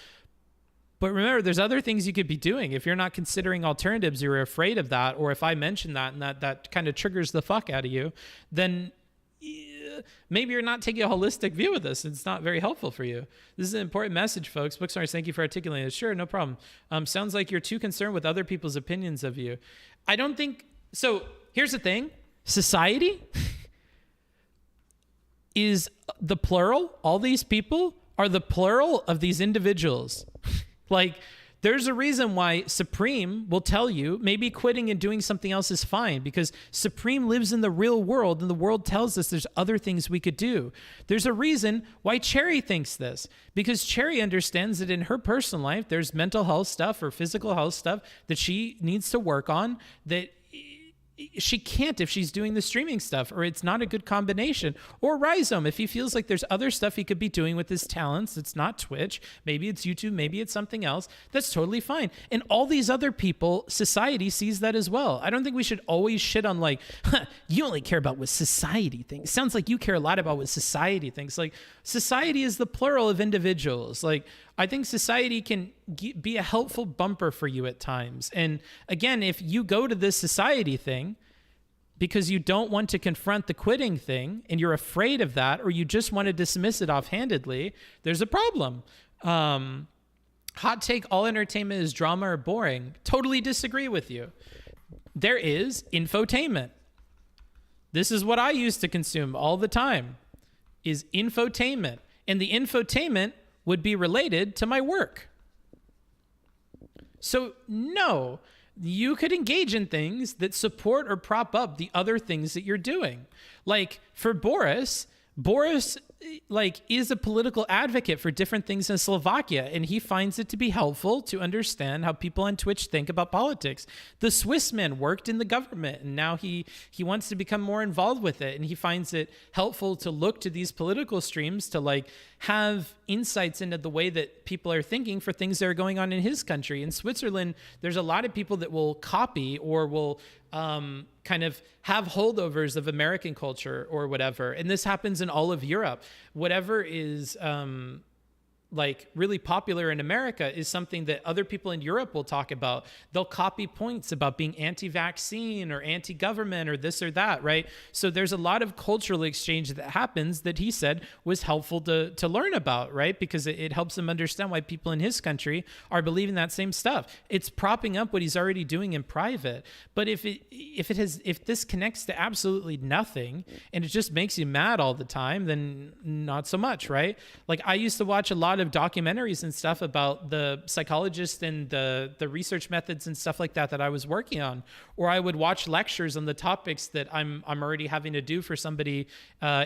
Speaker 1: But remember, there's other things you could be doing. If you're not considering alternatives, you're afraid of that, or if I mention that and that kind of triggers the fuck out of you, then maybe you're not taking a holistic view of this. It's not very helpful for you. This is an important message, folks. Booksmarts, thank you for articulating it. Sure, no problem. Sounds like you're too concerned with other people's opinions of you. I don't think so. Here's the thing. Society is the plural. All these people are the plural of these individuals. Like, there's a reason why Supreme will tell you maybe quitting and doing something else is fine, because Supreme lives in the real world and the world tells us there's other things we could do. There's a reason why Cherry thinks this, because Cherry understands that in her personal life, there's mental health stuff or physical health stuff that she needs to work on that she can't if she's doing the streaming stuff, or it's not a good combination. Or Rhizome, if he feels like there's other stuff he could be doing with his talents, it's not Twitch, maybe it's YouTube, maybe it's something else, that's totally fine. And all these other people, society sees that as well. I don't think we should always shit on like, you only care about what society thinks. It sounds like you care a lot about what society thinks. Like, society is the plural of individuals. Like, I think society can be a helpful bumper for you at times. And again, if you go to this society thing because you don't want to confront the quitting thing and you're afraid of that, or you just want to dismiss it offhandedly, there's a problem. Hot take, all entertainment is drama or boring. Totally disagree with you. There is infotainment. This is what I used to consume all the time, is infotainment. And the infotainment would be related to my work. So no, you could engage in things that support or prop up the other things that you're doing. Like for Boris like is a political advocate for different things in Slovakia, and he finds it to be helpful to understand how people on Twitch think about politics. The Swiss man worked in the government, and now he wants to become more involved with it, and he finds it helpful to look to these political streams to like have insights into the way that people are thinking for things that are going on in his country. In Switzerland, there's a lot of people that will copy or will kind of have holdovers of American culture or whatever. And this happens in all of Europe. Whatever is like really popular in America is something that other people in Europe will talk about. They'll copy points about being anti-vaccine or anti-government or this or that, right? So there's a lot of cultural exchange that happens that he said was helpful to learn about, right? Because it helps him understand why people in his country are believing that same stuff. It's propping up what he's already doing in private. But if this connects to absolutely nothing and it just makes you mad all the time, then not so much, right? Like I used to watch a lot of documentaries and stuff about the psychologists and the research methods and stuff like that I was working on, or I would watch lectures on the topics that I'm already having to do for somebody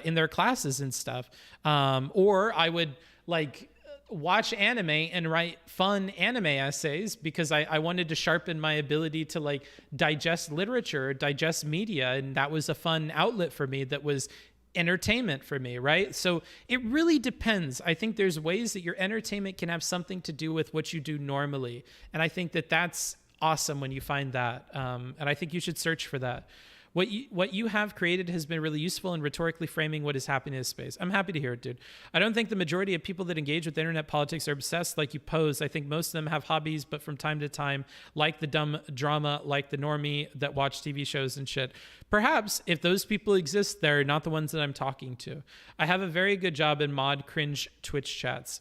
Speaker 1: in their classes and stuff, or I would like watch anime and write fun anime essays because I wanted to sharpen my ability to like digest literature, digest media, and that was a fun outlet for me that was entertainment for me, right? So it really depends. I think there's ways that your entertainment can have something to do with what you do normally. And I think that that's awesome when you find that. And I think you should search for that. What you have created has been really useful in rhetorically framing what is happening in this space. I'm happy to hear it, dude. I don't think the majority of people that engage with internet politics are obsessed like you pose. I think most of them have hobbies, but from time to time, like the dumb drama, like the normie that watch TV shows and shit. Perhaps if those people exist, they're not the ones that I'm talking to. I have a very good job in mod cringe Twitch chats.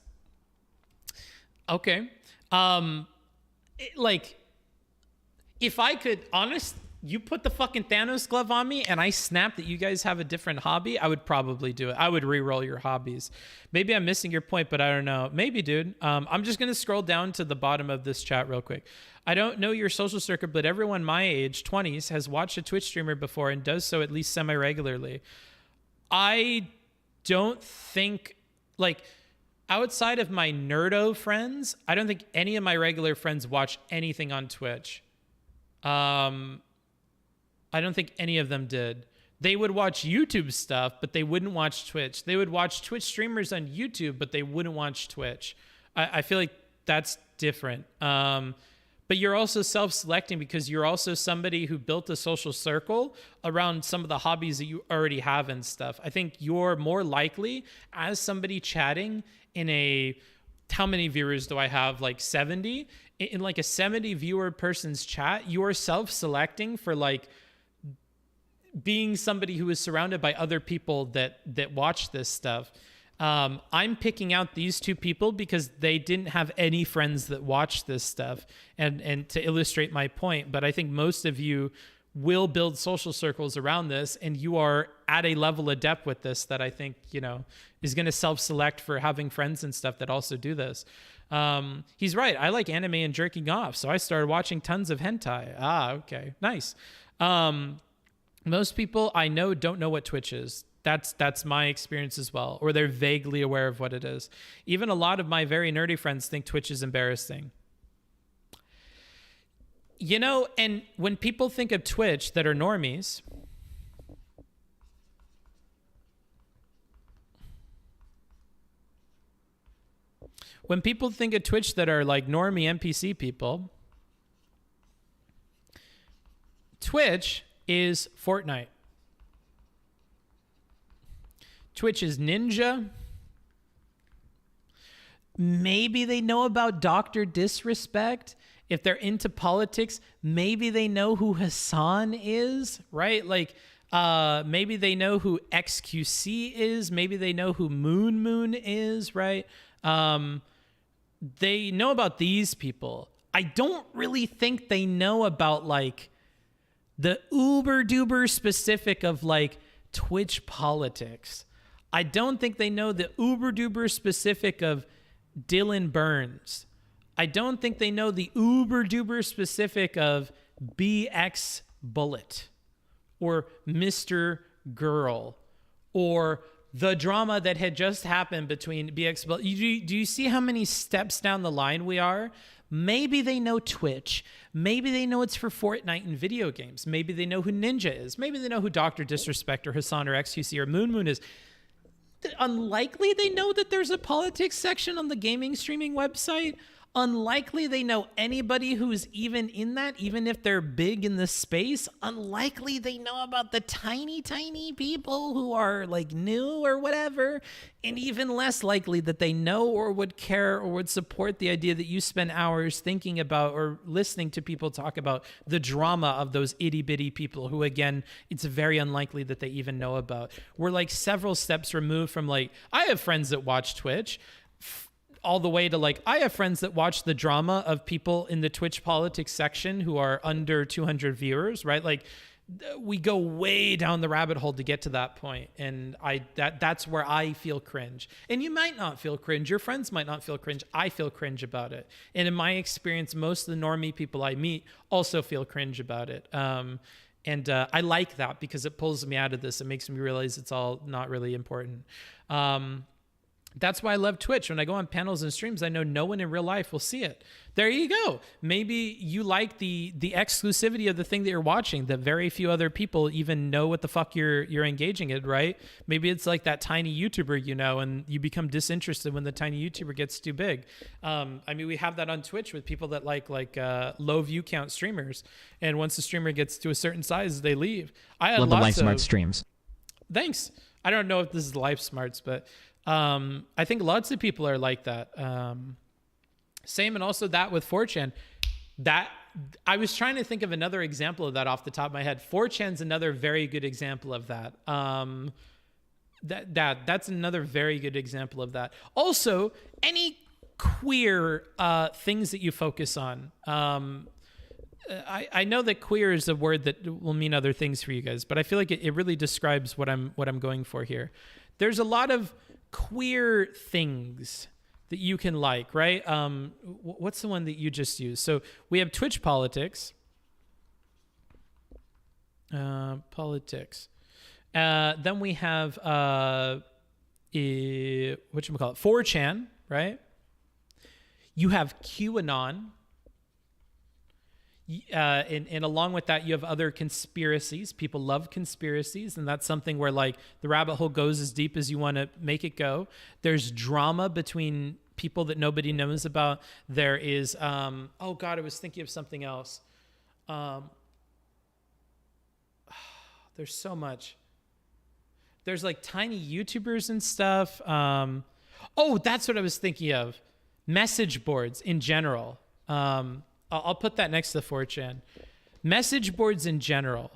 Speaker 1: Okay. Like, if I could, you put the fucking Thanos glove on me and I snap that you guys have a different hobby, I would probably do it. I would re-roll your hobbies. Maybe I'm missing your point, but I don't know. Maybe, dude. I'm just going to scroll down to the bottom of this chat real quick. I don't know your social circle, but everyone my age, 20s, has watched a Twitch streamer before and does so at least semi-regularly. I don't think, like, outside of my nerdo friends, I don't think any of my regular friends watch anything on Twitch. I don't think any of them did. They would watch YouTube stuff, but they wouldn't watch Twitch. They would watch Twitch streamers on YouTube, but they wouldn't watch Twitch. I feel like that's different. But you're also self-selecting because you're also somebody who built a social circle around some of the hobbies that you already have and stuff. I think you're more likely as somebody chatting in how many viewers do I have? Like 70? In like a 70 viewer person's chat, you are self-selecting for like being somebody who is surrounded by other people that watch this stuff. I'm picking out these two people because they didn't have any friends that watch this stuff, and to illustrate my point. But I think most of you will build social circles around this, and you are at a level of depth with this that I think, is going to self-select for having friends and stuff that also do this. He's right. I like anime and jerking off, so I started watching tons of hentai. Okay. Nice. Most people I know don't know what Twitch is. That's my experience as well, or they're vaguely aware of what it is. Even a lot of my very nerdy friends think Twitch is embarrassing. And when people think of Twitch that are normies, when people think of Twitch that are like normie NPC people, Twitch is Fortnite. Twitch is Ninja. Maybe they know about Dr. Disrespect. If they're into politics, maybe they know who Hassan is, right? Like, maybe they know who XQC is. Maybe they know who Moon is, right? they know about these people. I don't really think they know about like the uber duper specific of like Twitch politics. I don't think they know the uber duper specific of Dylan Burns. I don't think they know the uber duper specific of BXBullet or Mr. Girl or the drama that had just happened between BXBullet. Do you see how many steps down the line we are? Maybe they know Twitch. Maybe they know it's for Fortnite and video games. Maybe they know who Ninja is. Maybe they know who Dr. Disrespect or Hassan or XQC or Moon is. Unlikely they know that there's a politics section on the gaming streaming website. Unlikely they know anybody who's even in that, even if they're big in the space. Unlikely they know about the tiny, tiny people who are like new or whatever. And even less likely that they know or would care or would support the idea that you spend hours thinking about or listening to people talk about the drama of those itty bitty people who, again, it's very unlikely that they even know about. We're like several steps removed from like, I have friends that watch Twitch, all the way to like, I have friends that watch the drama of people in the Twitch politics section who are under 200 viewers, right? Like we go way down the rabbit hole to get to that point. And that's where I feel cringe. And you might not feel cringe. Your friends might not feel cringe. I feel cringe about it. And in my experience, most of the normie people I meet also feel cringe about it. And I like that because it pulls me out of this. It makes me realize it's all not really important. That's why I love Twitch. When I go on panels and streams, I know no one in real life will see it. There you go. Maybe you like the exclusivity of the thing that you're watching, that very few other people even know what the fuck you're engaging in, right? Maybe it's like that tiny YouTuber, you know, and you become disinterested when the tiny YouTuber gets too big. I mean, we have that on Twitch with people that like low view count streamers. And once the streamer gets to a certain size, they leave. I had
Speaker 2: love the
Speaker 1: lots
Speaker 2: Life Smart
Speaker 1: of
Speaker 2: streams.
Speaker 1: Thanks. I don't know if this is Life Smarts, but I think lots of people are like that. Same, and also that with 4chan. That I was trying to think of another example of that off the top of my head. 4chan's another very good example of that. That's another very good example of that. Also, any queer things that you focus on. I know that queer is a word that will mean other things for you guys, but I feel like it really describes what I'm going for here. There's a lot of queer things that you can like, right? What's the one that you just used? So we have Twitch politics. Politics. Then we have whatchamacallit, 4chan, right? You have QAnon. And along with that, you have other conspiracies. People love conspiracies, and that's something where like the rabbit hole goes as deep as you want to make it go. There's drama between people that nobody knows about. There is, oh God, I was thinking of something else. There's so much. There's like tiny YouTubers and stuff. Oh, that's what I was thinking of. Message boards in general. I'll put that next to 4chan. Message boards in general.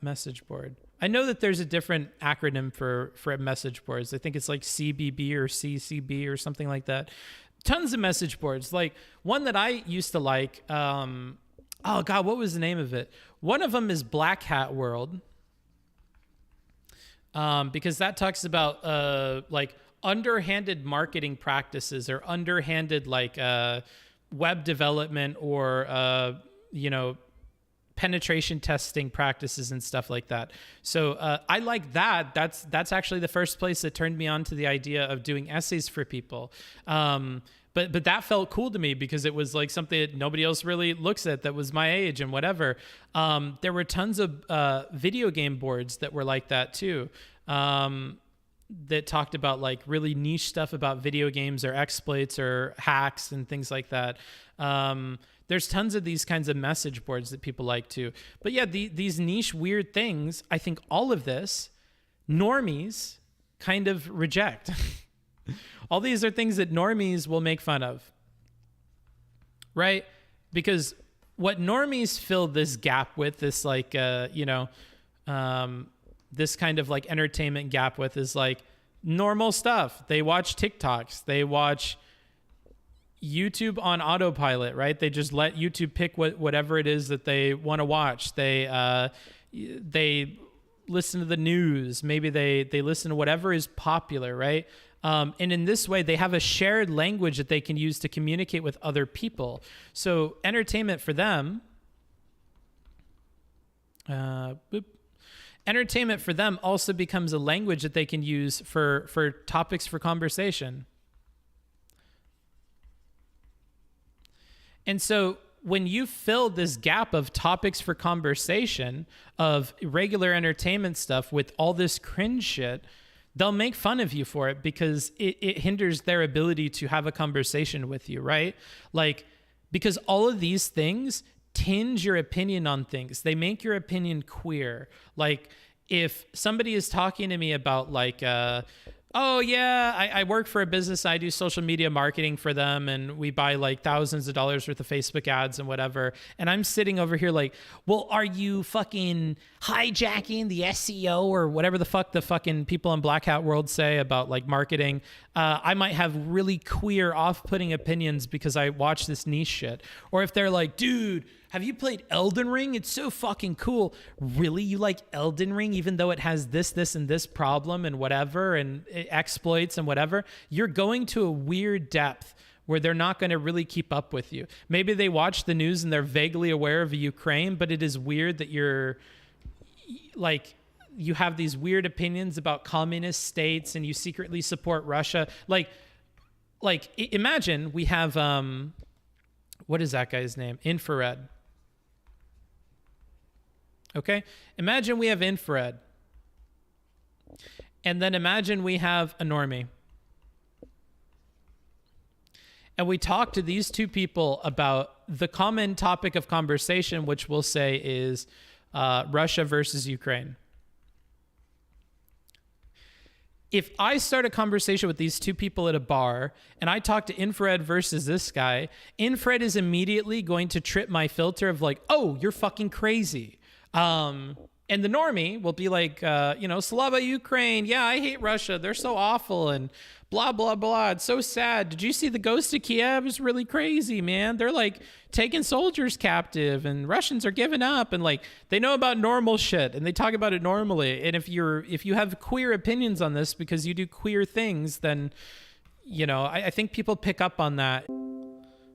Speaker 1: Message board. I know that there's a different acronym for message boards. I think it's like CBB or CCB or something like that. Tons of message boards. Like one that I used to like. Oh God, what was the name of it? One of them is Black Hat World. Because that talks about like underhanded marketing practices or underhanded like web development or penetration testing practices and stuff like that. So I like that. That's actually the first place that turned me on to the idea of doing essays for people. But that felt cool to me because it was like something that nobody else really looks at that was my age and whatever. There were tons of video game boards that were like that too. That talked about like really niche stuff about video games or exploits or hacks and things like that. There's tons of these kinds of message boards that people like too. But yeah, these niche weird things, I think all of this, normies kind of reject. All these are things that normies will make fun of, right? Because what normies fill this gap with, this like, this kind of like entertainment gap with is like normal stuff. They watch TikToks. They watch YouTube on autopilot, right? They just let YouTube pick whatever it is that they want to watch. They listen to the news. Maybe they listen to whatever is popular, right? And in this way, they have a shared language that they can use to communicate with other people. So entertainment for them, entertainment for them also becomes a language that they can use for topics for conversation. And so when you fill this gap of topics for conversation, of regular entertainment stuff with all this cringe shit, they'll make fun of you for it because it hinders their ability to have a conversation with you, right? Like, because all of these things tinge your opinion on things. They make your opinion queer. Like, if somebody is talking to me about like, oh yeah, I work for a business. I do social media marketing for them, and we buy like thousands of dollars worth of Facebook ads and whatever. And I'm sitting over here like, well, are you fucking hijacking the SEO or whatever the fuck the fucking people in Black Hat World say about like marketing? I might have really queer, off-putting opinions because I watch this niche shit. Or if they're like, dude, have you played Elden Ring? It's so fucking cool. Really? You like Elden Ring even though it has this, and this problem and whatever and exploits and whatever? You're going to a weird depth where they're not going to really keep up with you. Maybe they watch the news and they're vaguely aware of Ukraine, but it is weird that you're like, you have these weird opinions about communist states and you secretly support Russia. Like imagine we have, what is that guy's name? Infrared. Okay. Imagine we have Infrared. And then imagine we have a Normie. And we talk to these two people about the common topic of conversation, which we'll say is Russia versus Ukraine. If I start a conversation with these two people at a bar and I talk to Infrared versus this guy, Infrared is immediately going to trip my filter of like, oh, you're fucking crazy. And the Normie will be like, Slava Ukraine. Yeah, I hate Russia. They're so awful and blah, blah, blah. It's so sad. Did you see the Ghost of Kiev? It's really crazy, man. They're like taking soldiers captive and Russians are giving up, and like they know about normal shit and they talk about it normally. And if you have queer opinions on this because you do queer things, then, I think people pick up on that.